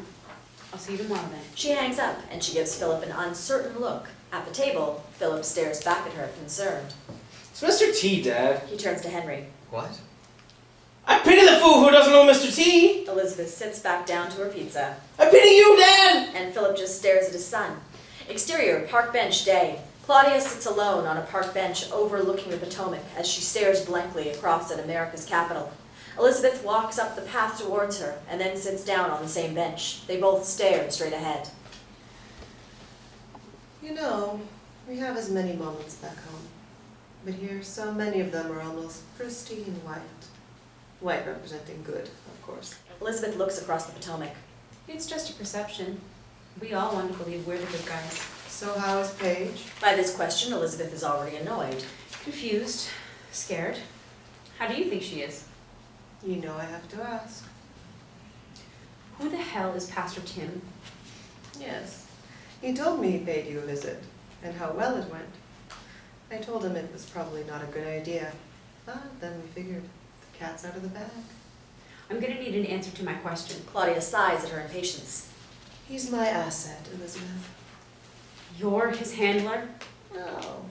B: I'll see you tomorrow then.
A: She hangs up and she gives Philip an uncertain look. At the table, Philip stares back at her, concerned.
D: It's Mr. T, Dad.
A: He turns to Henry.
C: What?
D: I pity the fool who doesn't know Mr. T.
A: Elizabeth sits back down to her pizza,
D: I pity you, Dad.
A: and Philip just stares at his son. Exterior, park bench, day. Claudia sits alone on a park bench overlooking the Potomac as she stares blankly across at America's capital. Elizabeth walks up the path towards her and then sits down on the same bench. They both stare straight ahead.
E: You know, we have as many moments back home. But here, so many of them are almost pristine white. White representing good, of course.
A: Elizabeth looks across the Potomac.
B: It's just a perception. We all want to believe we're the good guys.
E: So how is Paige?
A: By this question, Elizabeth is already annoyed.
B: Confused, scared. How do you think she is?
E: You know I have to ask.
B: Who the hell is Pastor Tim?
E: Yes. He told me he paid you a visit, and how well it went. I told him it was probably not a good idea. But then we figured the cat's out of the bag.
B: I'm gonna need an answer to my question.
A: Claudia sighs at her impatience.
E: He's my asset, Elizabeth.
B: You're his handler?
E: No.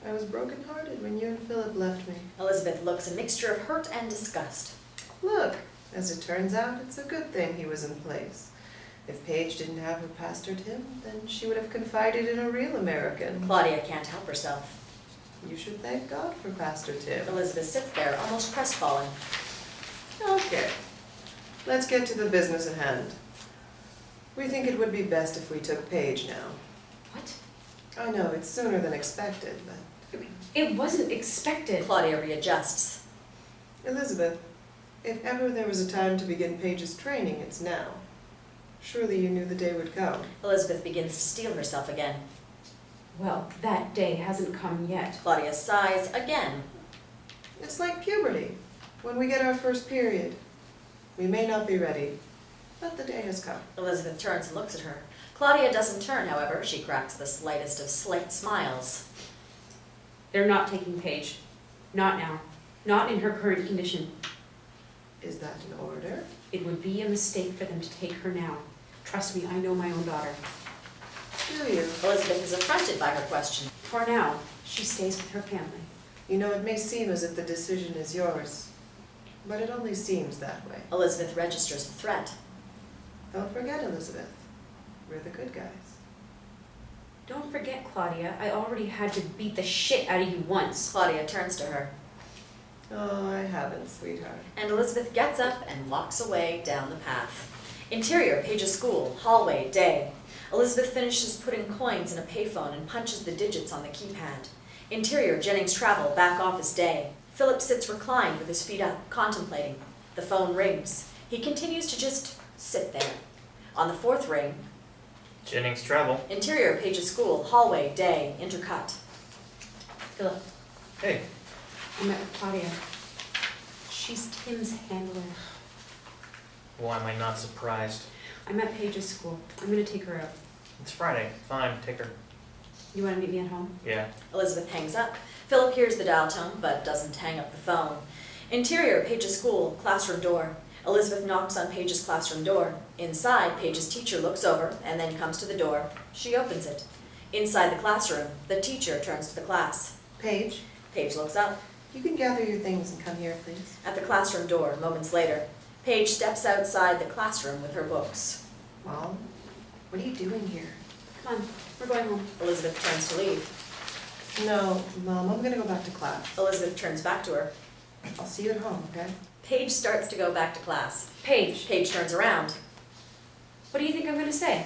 E: I was brokenhearted when you and Philip left me.
A: Elizabeth looks a mixture of hurt and disgust.
E: Look, as it turns out, it's a good thing he was in place. If Paige didn't have her pastored him, then she would have confided in a real American.
A: Claudia can't help herself.
E: You should thank God for Pastor Tim.
A: Elizabeth sits there, almost crestfallen.
E: Okay, let's get to the business at hand. We think it would be best if we took Paige now.
B: What?
E: I know, it's sooner than expected, but...
B: It wasn't expected.
A: Claudia readjusts.
E: Elizabeth, if ever there was a time to begin Paige's training, it's now. Surely you knew the day would come.
A: Elizabeth begins to steel herself again.
B: Well, that day hasn't come yet.
A: Claudia sighs again.
E: It's like puberty, when we get our first period. We may not be ready, but the day has come.
A: Elizabeth turns and looks at her. Claudia doesn't turn, however. She cracks the slightest of slight smiles.
B: They're not taking Paige. Not now. Not in her current condition.
E: Is that an order?
B: It would be a mistake for them to take her now. Trust me, I know my own daughter.
E: Do you?
A: Elizabeth is affronted by her question.
B: For now, she stays with her family.
E: You know, it may seem as if the decision is yours, but it only seems that way.
A: Elizabeth registers the threat.
E: Don't forget, Elizabeth, we're the good guys.
B: Don't forget, Claudia, I already had to beat the shit out of you once.
A: Claudia turns to her,
E: Oh, I haven't, sweetheart.
A: and Elizabeth gets up and walks away down the path. Interior, Paige's school, hallway, day. Elizabeth finishes putting coins in a payphone and punches the digits on the keypad. Interior, Jennings travel, back office, day. Philip sits reclined with his feet up, contemplating. The phone rings. He continues to just sit there. On the fourth ring,
C: Jennings travel.
A: interior, Paige's school, hallway, day, intercut.
B: Philip,
C: Hey,
B: I met with Claudia. She's Tim's handler.
C: why am I not surprised?
B: I'm at Paige's school. I'm gonna take her out.
C: It's Friday. Fine, take her.
B: You wanna meet me at home?
C: Yeah.
A: Elizabeth hangs up. Philip hears the dial tone, but doesn't hang up the phone. Interior, Paige's school, classroom door. Elizabeth knocks on Paige's classroom door. Inside, Paige's teacher looks over and then comes to the door. She opens it. Inside the classroom, the teacher turns to the class.
E: Paige,
A: Paige looks up.
E: you can gather your things and come here, please.
A: At the classroom door, moments later, Paige steps outside the classroom with her books.
E: Mom, what are you doing here?
B: Come on, we're going home.
A: Elizabeth turns to leave.
E: No, Mom, I'm gonna go back to class.
A: Elizabeth turns back to her.
E: I'll see you at home, okay?
A: Paige starts to go back to class.
B: Paige,
A: Paige turns around.
B: what do you think I'm gonna say?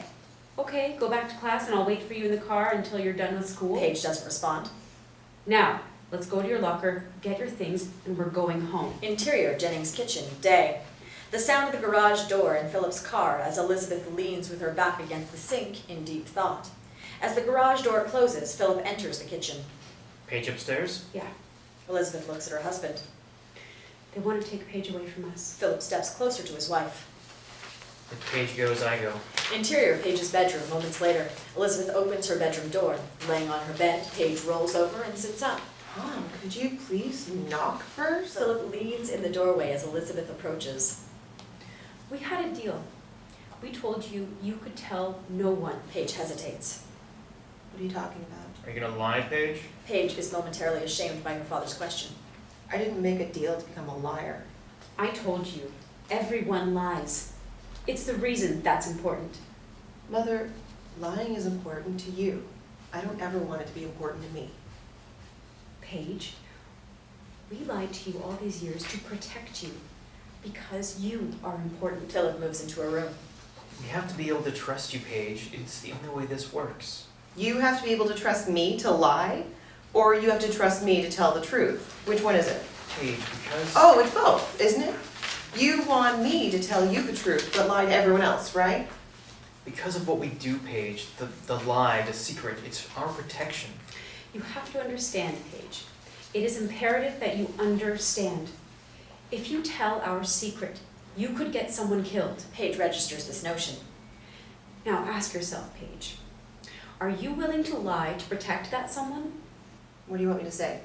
B: Okay, go back to class and I'll wait for you in the car until you're done with school.
A: Paige doesn't respond.
B: Now, let's go to your locker, get your things, and we're going home.
A: Interior, Jennings' kitchen, day. The sound of the garage door in Philip's car as Elizabeth leans with her back against the sink in deep thought. As the garage door closes, Philip enters the kitchen.
C: Paige upstairs?
B: Yeah,
A: Elizabeth looks at her husband.
B: they want to take Paige away from us.
A: Philip steps closer to his wife.
C: If Paige goes, I go.
A: Interior, Paige's bedroom, moments later. Elizabeth opens her bedroom door. Laying on her bed, Paige rolls over and sits up.
E: Mom, could you please knock first?
A: Philip leans in the doorway as Elizabeth approaches.
B: We had a deal. We told you you could tell no one.
A: Paige hesitates.
E: What are you talking about?
C: Are you gonna lie, Paige?
A: Paige is momentarily ashamed by her father's question.
E: I didn't make a deal to become a liar.
B: I told you, everyone lies. It's the reason that's important.
E: Mother, lying is important to you. I don't ever want it to be important to me.
B: Paige, we lied to you all these years to protect you because you are important.
A: Philip moves into a room.
C: We have to be able to trust you, Paige. It's the only way this works.
E: You have to be able to trust me to lie, or you have to trust me to tell the truth. Which one is it?
C: Paige, because...
E: Oh, it's both, isn't it? You want me to tell you the truth, but lie to everyone else, right?
C: Because of what we do, Paige, the lie, the secret, it's our protection.
B: You have to understand, Paige. It is imperative that you understand. If you tell our secret, you could get someone killed.
A: Paige registers this notion.
B: Now ask yourself, Paige, are you willing to lie to protect that someone?
E: What do you want me to say?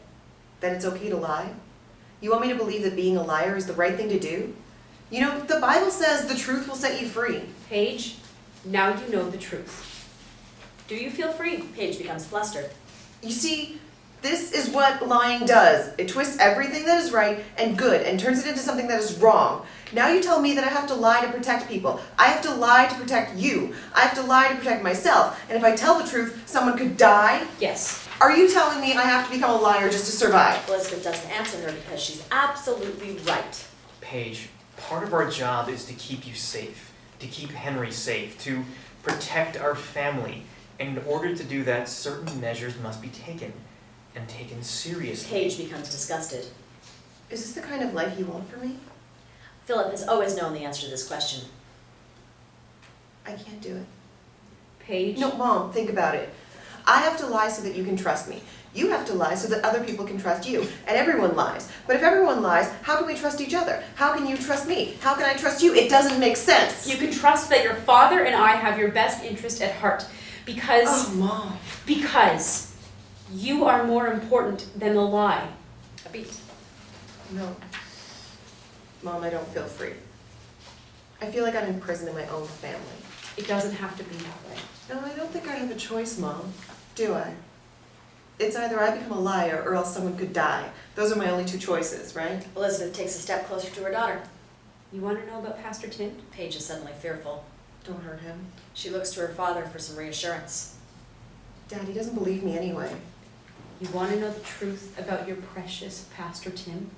E: That it's okay to lie? You want me to believe that being a liar is the right thing to do? You know, the Bible says the truth will set you free.
B: Paige, now you know the truth. Do you feel free?
A: Paige becomes flustered.
E: You see, this is what lying does. It twists everything that is right and good and turns it into something that is wrong. Now you tell me that I have to lie to protect people. I have to lie to protect you. I have to lie to protect myself. And if I tell the truth, someone could die?
B: Yes.
E: Are you telling me I have to become a liar just to survive?
A: Elizabeth doesn't answer her because she's absolutely right.
C: Paige, part of our job is to keep you safe, to keep Henry safe, to protect our family. And in order to do that, certain measures must be taken, and taken seriously.
A: Paige becomes disgusted.
E: Is this the kind of life you want for me?
A: Philip has always known the answer to this question.
E: I can't do it.
B: Paige?
E: No, Mom, think about it. I have to lie so that you can trust me. You have to lie so that other people can trust you. And everyone lies. But if everyone lies, how can we trust each other? How can you trust me? How can I trust you? It doesn't make sense.
B: You can trust that your father and I have your best interest at heart. Because...
E: Oh, Mom.
B: Because you are more important than the lie.
A: A beat.
E: No. Mom, I don't feel free. I feel like I'm in prison in my own family.
B: It doesn't have to be that way.
E: No, I don't think I have a choice, Mom. Do I? It's either I become a liar or else someone could die. Those are my only two choices, right?
A: Elizabeth takes a step closer to her daughter.
B: You want to know about Pastor Tim?
A: Paige is suddenly fearful.
E: Don't hurt him.
A: She looks to her father for some reassurance.
E: Dad, he doesn't believe me anyway.
B: You want to know the truth about your precious Pastor Tim?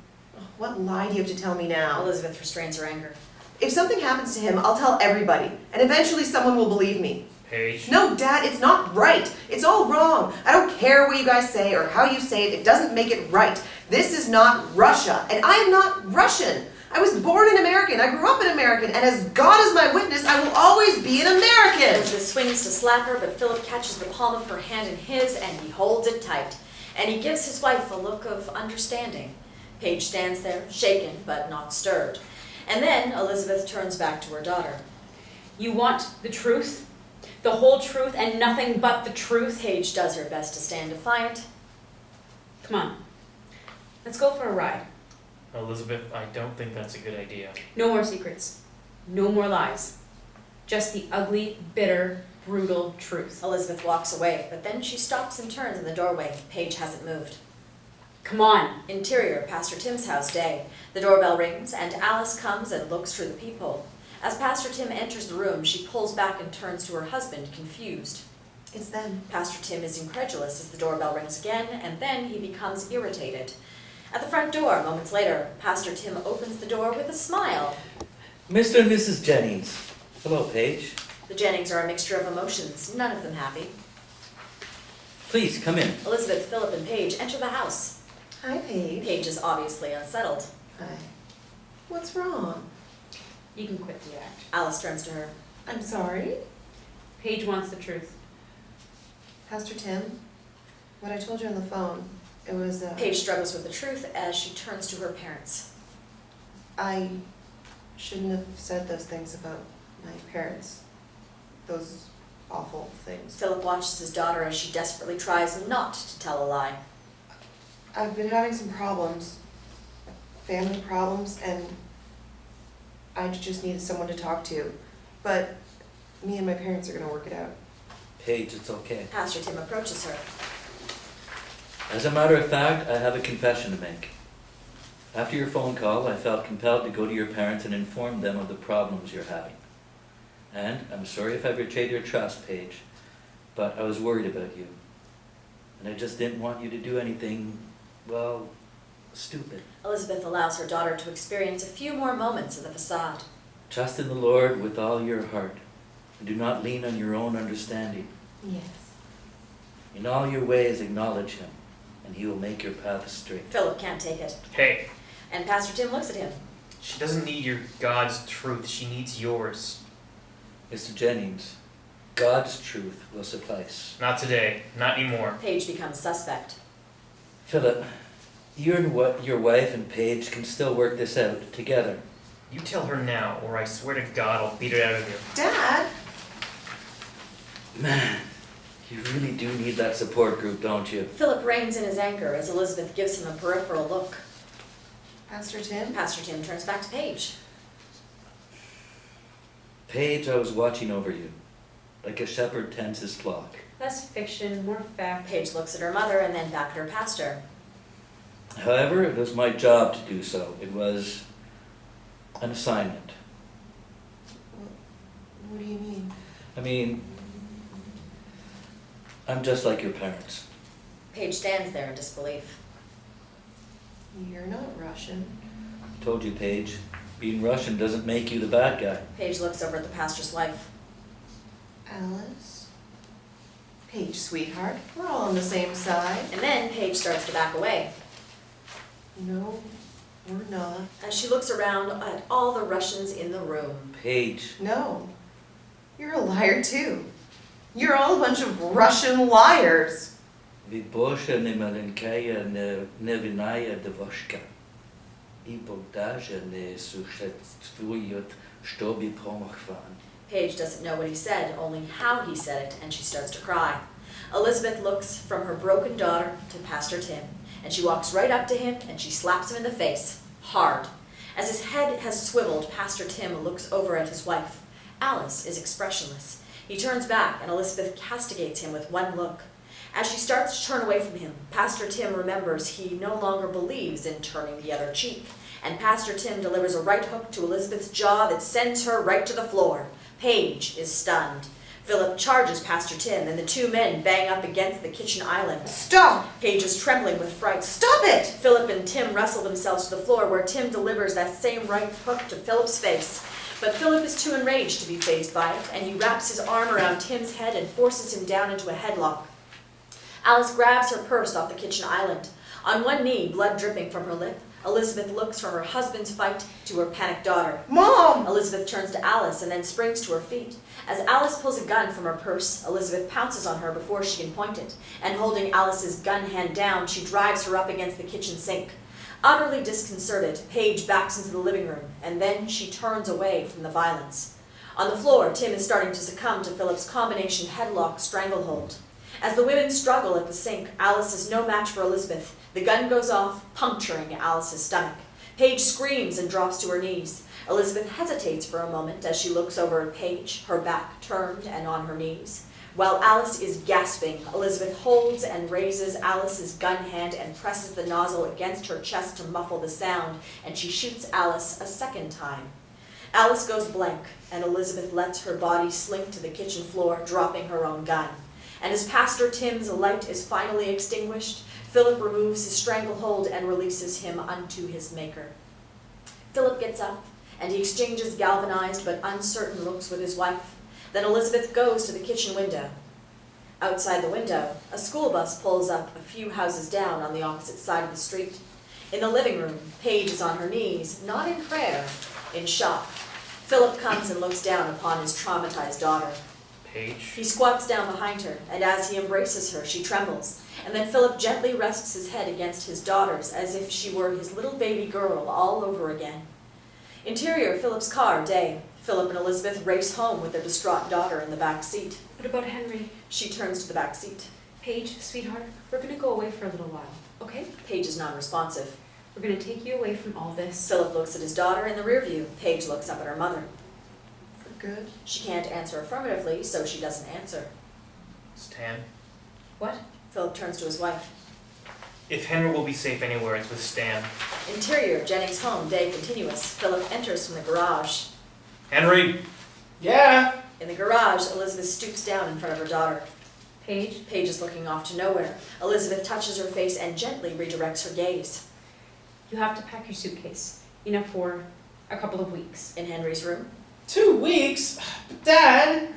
E: What lie do you have to tell me now?
A: Elizabeth restrains her anger.
E: If something happens to him, I'll tell everybody, and eventually someone will believe me.
C: Paige?
E: No, Dad, it's not right. It's all wrong. I don't care what you guys say or how you say it. It doesn't make it right. This is not Russia, and I am not Russian. I was born an American. I grew up an American, and as God is my witness, I will always be an American.
A: Elizabeth swings to slap her, but Philip catches the palm of her hand in his, and he holds it tight. And he gives his wife a look of understanding. Paige stands there, shaken but not stirred. And then Elizabeth turns back to her daughter.
B: You want the truth? The whole truth and nothing but the truth?
A: Paige does her best to stand defiant.
B: Come on. Let's go for a ride.
C: Elizabeth, I don't think that's a good idea.
B: No more secrets. No more lies. Just the ugly, bitter, brutal truth.
A: Elizabeth walks away, but then she stops and turns in the doorway. Paige hasn't moved.
B: Come on.
A: Interior, Pastor Tim's house, day. The doorbell rings, and Alice comes and looks through the peephole. As Pastor Tim enters the room, she pulls back and turns to her husband, confused.
E: It's them.
A: Pastor Tim is incredulous as the doorbell rings again, and then he becomes irritated. At the front door, moments later, Pastor Tim opens the door with a smile.
F: Mr. and Mrs. Jennings. Hello, Paige.
A: The Jennings are a mixture of emotions, none of them happy.
F: Please, come in.
A: Elizabeth, Philip, and Paige enter the house.
E: Hi, Paige.
A: Paige is obviously unsettled.
E: Hi. What's wrong?
B: You can quit the act.
A: Alice turns to her.
E: I'm sorry.
B: Paige wants the truth.
E: Pastor Tim, what I told you on the phone, it was,
A: Paige struggles with the truth as she turns to her parents.
E: I shouldn't have said those things about my parents. Those awful things.
A: Philip watches his daughter as she desperately tries not to tell a lie.
E: I've been having some problems, family problems, and I just needed someone to talk to. But Me and my parents are gonna work it out.
F: Paige, it's okay.
A: Pastor Tim approaches her.
F: As a matter of fact, I have a confession to make. After your phone call, I felt compelled to go to your parents and inform them of the problems you're having. And I'm sorry if I betrayed your trust, Paige, but I was worried about you. And I just didn't want you to do anything, well, stupid.
A: Elizabeth allows her daughter to experience a few more moments of the facade.
F: Trust in the Lord with all your heart, and do not lean on your own understanding.
E: Yes.
F: In all your ways acknowledge him, and he will make your path straight.
A: Philip can't take it.
C: Hey,
A: And Pastor Tim looks at him.
C: she doesn't need your God's truth, she needs yours.
F: Mr. Jennings, God's truth will suffice.
C: Not today, not anymore.
A: Paige becomes suspect.
F: Philip, you and your wife and Paige can still work this out together.
C: You tell her now, or I swear to God I'll beat it out of you.
E: Dad?
F: Man, you really do need that support group, don't you?
A: Philip reins in his anger as Elizabeth gives him a peripheral look.
E: Pastor Tim?
A: Pastor Tim turns back to Paige.
F: Paige, I was watching over you, like a shepherd tends his flock.
B: Less fiction, more fact.
A: Paige looks at her mother and then back at her pastor.
F: However, it was my job to do so. It was an assignment.
E: What do you mean?
F: I mean, I'm just like your parents.
A: Paige stands there in disbelief.
E: You're not Russian.
F: I told you, Paige, being Russian doesn't make you the bad guy.
A: Paige looks over at the pastor's wife.
E: Alice? Paige, sweetheart, we're all on the same side.
A: And then Paige starts to back away.
E: No, we're not.
A: As she looks around at all the Russians in the room.
F: Paige,
E: No. You're a liar too. You're all a bunch of Russian liars.
F: vi Boże nie maleńkaja nie winaja dwoszka. I Bogdaże nie suszествует, чтобы помахван.
A: Paige doesn't know what he said, only how he said it, and she starts to cry. Elizabeth looks from her broken daughter to Pastor Tim, and she walks right up to him and she slaps him in the face, hard. As his head has swiveled, Pastor Tim looks over at his wife. Alice is expressionless. He turns back and Elizabeth castigates him with one look. As she starts to turn away from him, Pastor Tim remembers he no longer believes in turning the other cheek, and Pastor Tim delivers a right hook to Elizabeth's jaw that sends her right to the floor. Paige is stunned. Philip charges Pastor Tim, and the two men bang up against the kitchen island.
E: Stop!
A: Paige is trembling with fright.
E: Stop it!
A: Philip and Tim wrestle themselves to the floor, where Tim delivers that same right hook to Philip's face. But Philip is too enraged to be fazed by it, and he wraps his arm around Tim's head and forces him down into a headlock. Alice grabs her purse off the kitchen island. On one knee, blood dripping from her lip, Elizabeth looks from her husband's fight to her panicked daughter.
E: Mom!
A: Elizabeth turns to Alice and then springs to her feet. As Alice pulls a gun from her purse, Elizabeth pounces on her before she can point it, and holding Alice's gun hand down, she drives her up against the kitchen sink. Utterly disconcerted, Paige backs into the living room, and then she turns away from the violence. On the floor, Tim is starting to succumb to Philip's combination headlock stranglehold. As the women struggle at the sink, Alice is no match for Elizabeth. The gun goes off, puncturing Alice's stomach. Paige screams and drops to her knees. Elizabeth hesitates for a moment as she looks over at Paige, her back turned and on her knees. While Alice is gasping, Elizabeth holds and raises Alice's gun hand and presses the nozzle against her chest to muffle the sound, and she shoots Alice a second time. Alice goes blank, and Elizabeth lets her body slink to the kitchen floor, dropping her own gun. And as Pastor Tim's light is finally extinguished, Philip removes his stranglehold and releases him unto his maker. Philip gets up, and he exchanges galvanized but uncertain looks with his wife. Then Elizabeth goes to the kitchen window. Outside the window, a school bus pulls up a few houses down on the opposite side of the street. In the living room, Paige is on her knees, not in prayer, in shock. Philip comes and looks down upon his traumatized daughter.
C: Paige?
A: He squats down behind her, and as he embraces her, she trembles. And then Philip gently rests his head against his daughter's as if she were his little baby girl all over again. Interior, Philip's car, day. Philip and Elizabeth race home with their distraught daughter in the back seat.
B: What about Henry?
A: She turns to the back seat.
B: Paige, sweetheart, we're gonna go away for a little while, okay?
A: Paige is non-responsive.
B: We're gonna take you away from all this.
A: Philip looks at his daughter in the rear view. Paige looks up at her mother.
B: For
E: Good.
A: She can't answer affirmatively, so she doesn't answer.
C: Stan,
B: What?
A: Philip turns to his wife.
C: if Henry will be safe anywhere, it's with Stan.
A: Interior, Jennings' home, day continuous. Philip enters from the garage.
C: Henry!
D: Yeah?
A: In the garage, Elizabeth stoops down in front of her daughter.
B: Paige?
A: Paige is looking off to nowhere. Elizabeth touches her face and gently redirects her gaze.
B: You have to pack your suitcase. Enough for a couple of weeks.
A: In Henry's room.
D: 2 weeks? But Dad!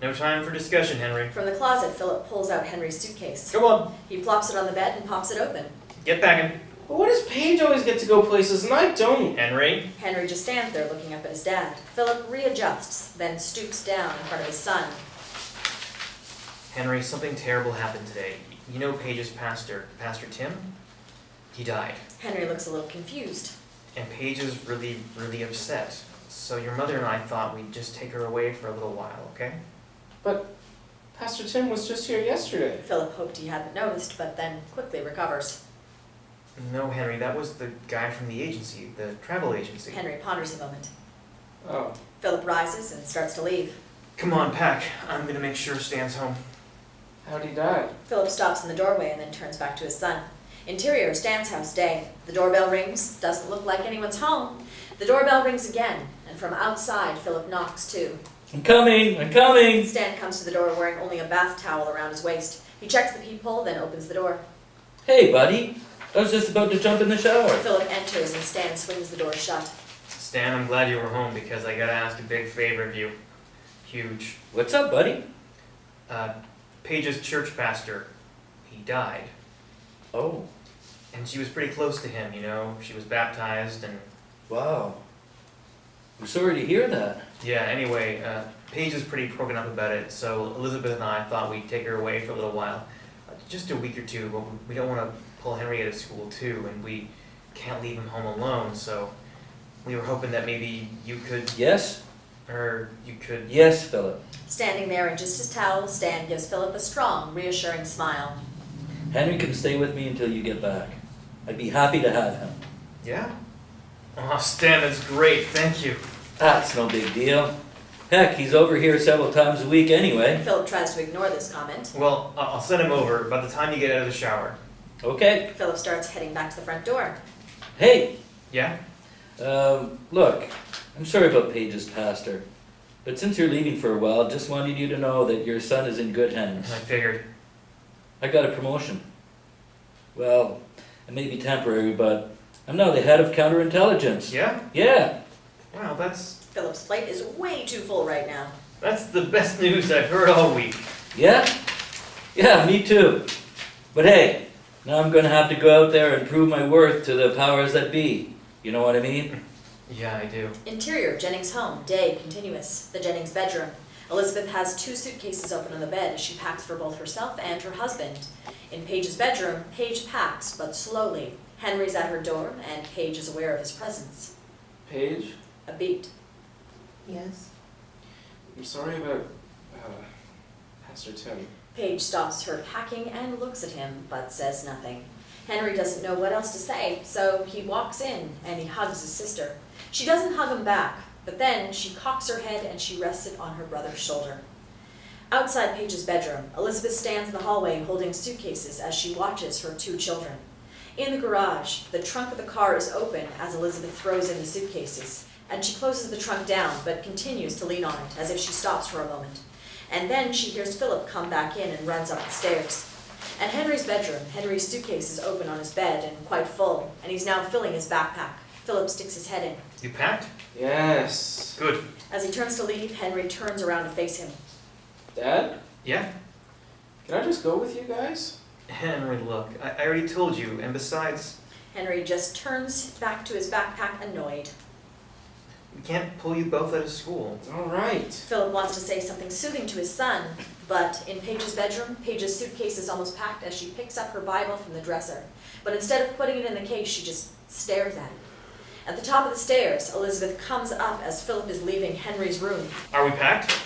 C: No time for discussion, Henry.
A: From the closet, Philip pulls out Henry's suitcase.
C: Come on,
A: He plops it on the bed and pops it open.
C: get packing.
D: But why does Paige always get to go places and I don't?
C: Henry?
A: Henry just stands there looking up at his dad. Philip readjusts, then stoops down in front of his son.
C: Henry, something terrible happened today. You know Paige's pastor, Pastor Tim? He died.
A: Henry looks a little confused.
C: And Paige is really, really upset. So your mother and I thought we'd just take her away for a little while, okay?
D: But Pastor Tim was just here yesterday.
A: Philip hoped he hadn't noticed, but then quickly recovers.
C: No, Henry, that was the guy from the agency, the travel agency.
A: Henry ponders a moment.
D: Oh.
A: Philip rises and starts to leave.
C: Come on, pack. I'm gonna make sure Stan's home.
D: How'd he die?
A: Philip stops in the doorway and then turns back to his son. Interior, Stan's house, day. The doorbell rings. Doesn't look like anyone's home. The doorbell rings again, and from outside, Philip knocks too.
F: I'm coming!
A: Stan comes to the door wearing only a bath towel around his waist. He checks the peephole, then opens the door.
F: Hey, buddy. I was just about to jump in the shower.
A: Philip enters and Stan swings the door shut.
C: Stan, I'm glad you were home because I gotta ask a big favor of you. Huge.
F: What's up, buddy?
C: Paige's church pastor, he died.
F: Oh,
C: And she was pretty close to him, you know. She was baptized and...
F: wow. I'm sorry to hear that.
C: Yeah, anyway, Paige is pretty broken up about it, so Elizabeth and I thought we'd take her away for a little while. Just a week or two, but we don't want to pull Henry out of school too, and we can't leave him home alone, so we were hoping that maybe you could,
F: Yes?
C: or you could...
F: Yes, Philip.
A: Standing there in just his towel, Stan gives Philip a strong, reassuring smile.
F: Henry can stay with me until you get back. I'd be happy to have him.
C: Yeah? Oh, Stan, that's great, thank you.
F: That's no big deal. Heck, he's over here several times a week anyway.
A: Philip tries to ignore this comment.
C: Well, I'll send him over by the time you get out of the shower.
F: Okay.
A: Philip starts heading back to the front door.
F: Hey,
C: Yeah?
F: look, I'm sorry about Paige's pastor, but since you're leaving for a while, just wanted you to know that your son is in good hands.
C: I figured.
F: I got a promotion. Well, it may be temporary, but I'm now the head of counterintelligence.
C: Yeah?
F: Yeah.
C: Wow, that's
A: Philip's plate is way too full right now.
C: the best news I've heard all week.
F: Yeah? Yeah, me too. But hey, now I'm gonna have to go out there and prove my worth to the powers that be. You know what I mean?
C: Yeah, I do.
A: Interior, Jennings' home, day continuous. The Jennings bedroom. Elizabeth has 2 suitcases open on the bed as she packs for both herself and her husband. In Paige's bedroom, Paige packs, but slowly. Henry's at her door, and Paige is aware of his presence.
D: Paige?
A: A beat.
E: Yes.
D: I'm sorry about Pastor Tim.
A: Paige stops her packing and looks at him, but says nothing. Henry doesn't know what else to say, so he walks in and he hugs his sister. She doesn't hug him back, but then she cocks her head and she rests it on her brother's shoulder. Outside Paige's bedroom, Elizabeth stands in the hallway holding suitcases as she watches her 2 children. In the garage, the trunk of the car is open as Elizabeth throws in the suitcases, and she closes the trunk down but continues to lean on it as if she stops for a moment. And then she hears Philip come back in and runs up the stairs. At Henry's bedroom, Henry's suitcase is open on his bed and quite full, and he's now filling his backpack. Philip sticks his head in.
C: You packed?
D: Yes.
C: Good.
A: As he turns to leave, Henry turns around to face him.
D: Dad?
C: Yeah?
D: Can I just go with you guys?
C: Henry, look, I already told you, and besides,
A: Henry just turns back to his backpack, annoyed.
C: we can't pull you both out of school.
D: Alright.
A: Philip wants to say something soothing to his son, but in Paige's bedroom, Paige's suitcase is almost packed as she picks up her Bible from the dresser. But instead of putting it in the case, she just stares at it. At the top of the stairs, Elizabeth comes up as Philip is leaving Henry's room.
C: Are we packed?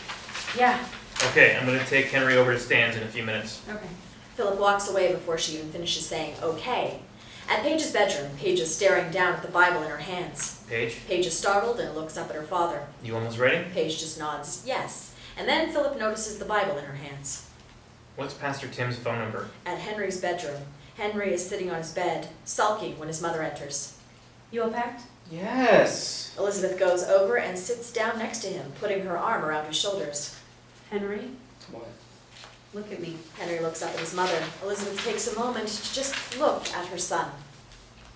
B: Yeah.
C: Okay, I'm gonna take Henry over to Stan's in a few minutes.
B: Okay.
A: Philip walks away before she even finishes saying, okay. At Paige's bedroom, Paige is staring down at the Bible in her hands.
C: Paige,
A: Paige is startled and looks up at her father.
C: you almost ready?
A: Paige just nods yes, and then Philip notices the Bible in her hands.
C: What's Pastor Tim's phone number?
A: At Henry's bedroom, Henry is sitting on his bed, sulking when his mother enters.
B: You all packed?
D: Yes.
A: Elizabeth goes over and sits down next to him, putting her arm around his shoulders.
B: Henry,
D: What?
B: look at me.
A: Henry looks up at his mother. Elizabeth takes a moment to just look at her son.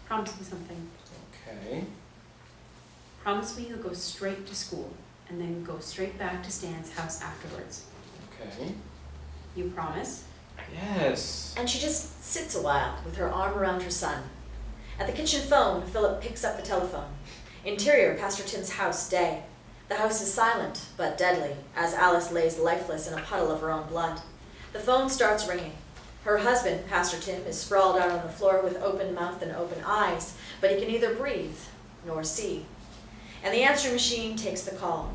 B: Promise me something.
D: Okay.
B: Promise me you'll go straight to school and then go straight back to Stan's house afterwards.
D: Okay.
B: You promise?
D: Yes.
A: And she just sits a while with her arm around her son. At the kitchen phone, Philip picks up the telephone. Interior, Pastor Tim's house, day. The house is silent, but deadly, as Alice lays lifeless in a puddle of her own blood. The phone starts ringing. Her husband, Pastor Tim, is sprawled out on the floor with open mouth and open eyes, but he can neither breathe nor see. And the answering machine takes the call.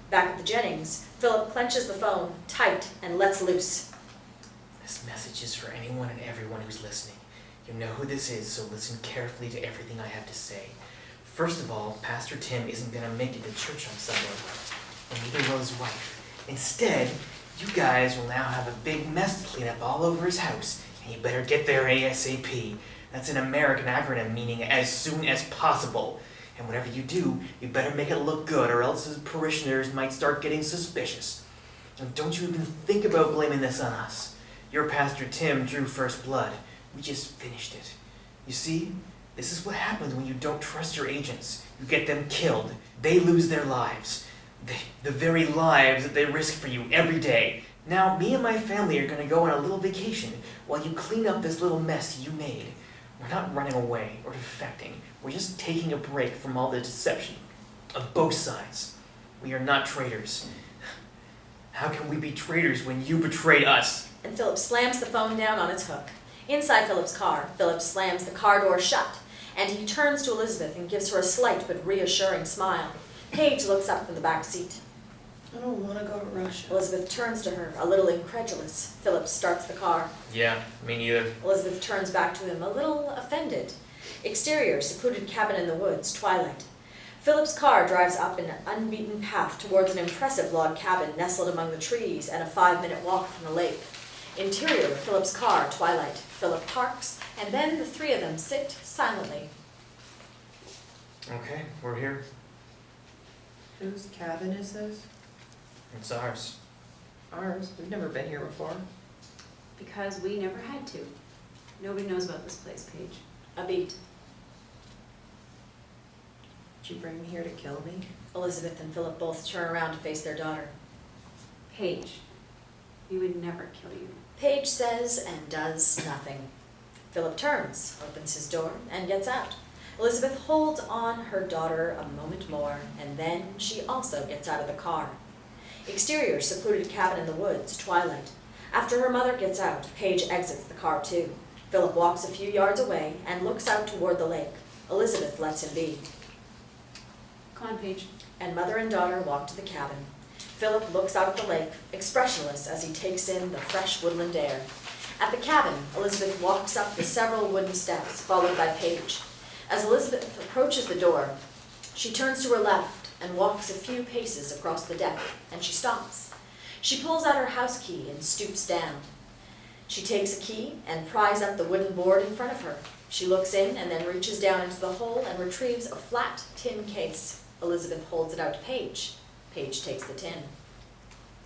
A: Back at the Jennings, Philip clenches the phone tight and lets loose.
C: This message is for anyone and everyone who's listening. You know who this is, so listen carefully to everything I have to say. First of all, Pastor Tim isn't going to make it to church on Sunday, and neither will his wife. Instead, you guys will now have a big mess to clean up all over his house, and you better get there ASAP. That's an American acronym meaning as soon as possible. And whatever you do, you better make it look good, or else his parishioners might start getting suspicious. And don't you even think about blaming this on us. Your Pastor Tim drew first blood. We just finished it. You see, this is what happens when you don't trust your agents. You get them killed. They lose their lives. The very lives that they risk for you every day. Now, me and my family are going to go on a little vacation while you clean up this little mess you made. We're not running away or defecting. We're just taking a break from all the deception of both sides. We are not traitors. How can we be traitors when you betrayed us?
A: And Philip slams the phone down on its hook. Inside Philip's car, Philip slams the car door shut, and he turns to Elizabeth and gives her a slight but reassuring smile. Paige looks up from the back seat.
E: I don't want to go to Russia.
A: Elizabeth turns to her, a little incredulous. Philip starts the car.
C: Yeah, me neither.
A: Elizabeth turns back to him, a little offended. Exterior, secluded cabin in the woods, twilight. Philip's car drives up an unbeaten path towards an impressive log cabin nestled among the trees and a 5-minute walk from the lake. Interior, Philip's car, twilight. Philip parks, and then the three of them sit silently.
C: Okay, we're here.
E: Whose cabin is this?
C: It's ours.
E: Ours. We've never been here before.
B: Because we never had to. Nobody knows about this place, Paige.
A: A beat.
E: Did you bring me here to kill me?
A: Elizabeth and Philip both turn around to face their daughter.
B: Paige, we would never kill you.
A: Paige says and does nothing. Philip turns, opens his door, and gets out. Elizabeth holds on her daughter a moment more, and then she also gets out of the car. Exterior, secluded cabin in the woods, twilight. After her mother gets out, Paige exits the car too. Philip walks a few yards away and looks out toward the lake. Elizabeth lets him be.
B: Come on, Paige.
A: And mother and daughter walk to the cabin. Philip looks out at the lake, expressionless as he takes in the fresh woodland air. At the cabin, Elizabeth walks up the several wooden steps, followed by Paige. As Elizabeth approaches the door, she turns to her left and walks a few paces across the deck, and she stops. She pulls out her house key and stoops down. She takes a key and pries up the wooden board in front of her. She looks in and then reaches down into the hole and retrieves a flat tin case. Elizabeth holds it out to Paige. Paige takes the tin.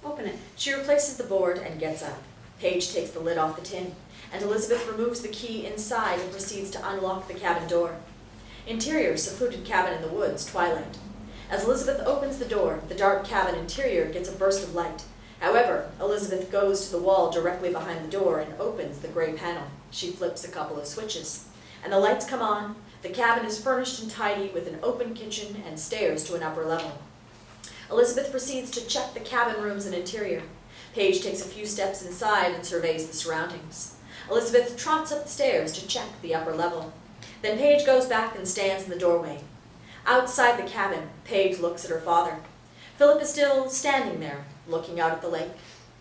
B: Open it.
A: She replaces the board and gets up. Paige takes the lid off the tin, and Elizabeth removes the key inside and proceeds to unlock the cabin door. Interior, secluded cabin in the woods, twilight. As Elizabeth opens the door, the dark cabin interior gets a burst of light. However, Elizabeth goes to the wall directly behind the door and opens the gray panel. She flips a couple of switches, and the lights come on. The cabin is furnished and tidy with an open kitchen and stairs to an upper level. Elizabeth proceeds to check the cabin rooms and interior. Paige takes a few steps inside and surveys the surroundings. Elizabeth trots up the stairs to check the upper level. Then Paige goes back and stands in the doorway. Outside the cabin, Paige looks at her father. Philip is still standing there, looking out at the lake,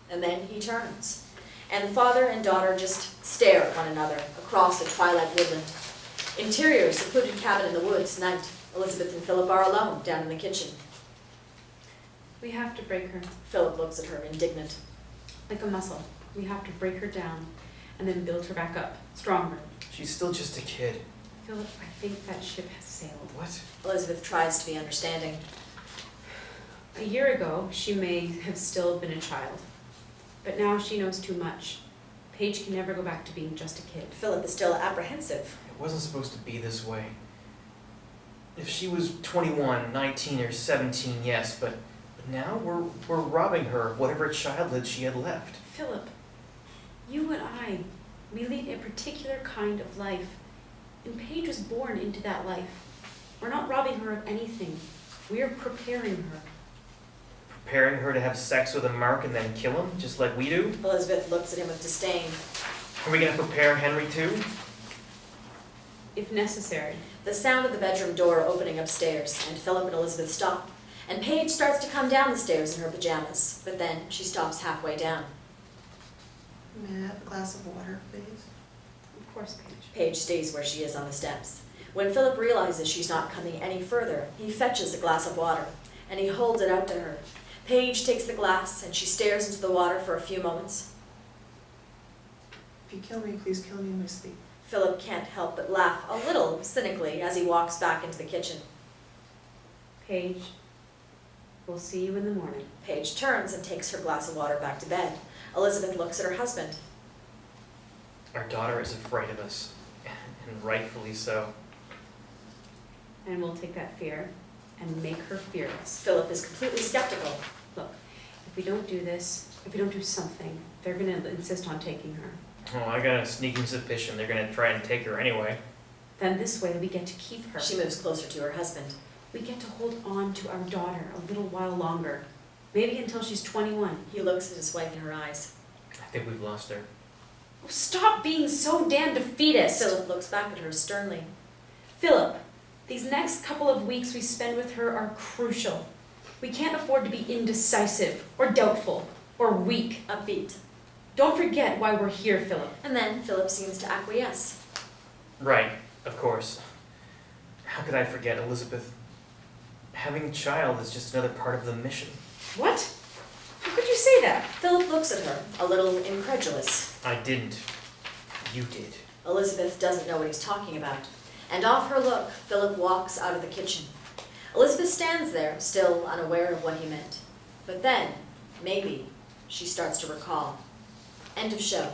A: and then he turns. And the father and daughter just stare at one another across the twilight woodland. Interior, secluded cabin in the woods, night. Elizabeth and Philip are alone down in the kitchen.
B: We have to break her.
A: Philip looks at her, indignant.
B: Like a muscle. We have to break her down and then build her back up, stronger.
C: She's still just a kid.
B: Philip, I think that ship has sailed.
C: What?
A: Elizabeth tries to be understanding.
B: A year ago, she may have still been a child, but now she knows too much. Paige can never go back to being just a kid.
A: Philip is still apprehensive.
C: It wasn't supposed to be this way. If she was 21, 19, or 17, yes, but now we're robbing her of whatever childhood she had left.
B: Philip, you and I, we lead a particular kind of life, and Paige was born into that life. We're not robbing her of anything. We're preparing her.
C: Preparing her to have sex with a Mark and then kill him, just like we do?
A: Elizabeth looks at him with disdain.
C: Are we gonna prepare Henry too?
B: If necessary.
A: The sound of the bedroom door opening upstairs, and Philip and Elizabeth stop. And Paige starts to come down the stairs in her pajamas, but then she stops halfway down.
E: May I have a glass of water, please?
B: Of course, Paige.
A: Paige stays where she is on the steps. When Philip realizes she's not coming any further, he fetches a glass of water, and he holds it out to her. Paige takes the glass, and she stares into the water for a few moments.
E: If you kill me, please kill me in my sleep.
A: Philip can't help but laugh a little cynically as he walks back into the kitchen.
B: Paige, we'll see you in the morning.
A: Paige turns and takes her glass of water back to bed. Elizabeth looks at her husband.
C: Our daughter is afraid of us, and rightfully so.
B: And we'll take that fear and make her fearless.
A: Philip is completely skeptical.
B: Look, if we don't do this, if we don't do something, they're gonna insist on taking her.
C: Oh, I got a sneaking suspicion they're gonna try and take her anyway.
B: Then this way we get to keep her.
A: She moves closer to her husband.
B: We get to hold on to our daughter a little while longer. Maybe until she's 21.
A: He looks at his wife in her eyes.
C: I think we've lost her.
B: Oh, stop being so damn defeatist!
A: Philip looks back at her sternly.
B: Philip, these next couple of weeks we spend with her are crucial. We can't afford to be indecisive, or doubtful, or weak.
A: Upbeat.
B: Don't forget why we're here, Philip.
A: And then Philip seems to acquiesce.
C: Right, of course. How could I forget, Elizabeth? Having a child is just another part of the mission.
B: What? How could you say that?
A: Philip looks at her, a little incredulous.
C: I didn't. You did.
A: Elizabeth doesn't know what he's talking about. And off her look, Philip walks out of the kitchen. Elizabeth stands there, still unaware of what he meant. But then, maybe, she starts to recall. End of show.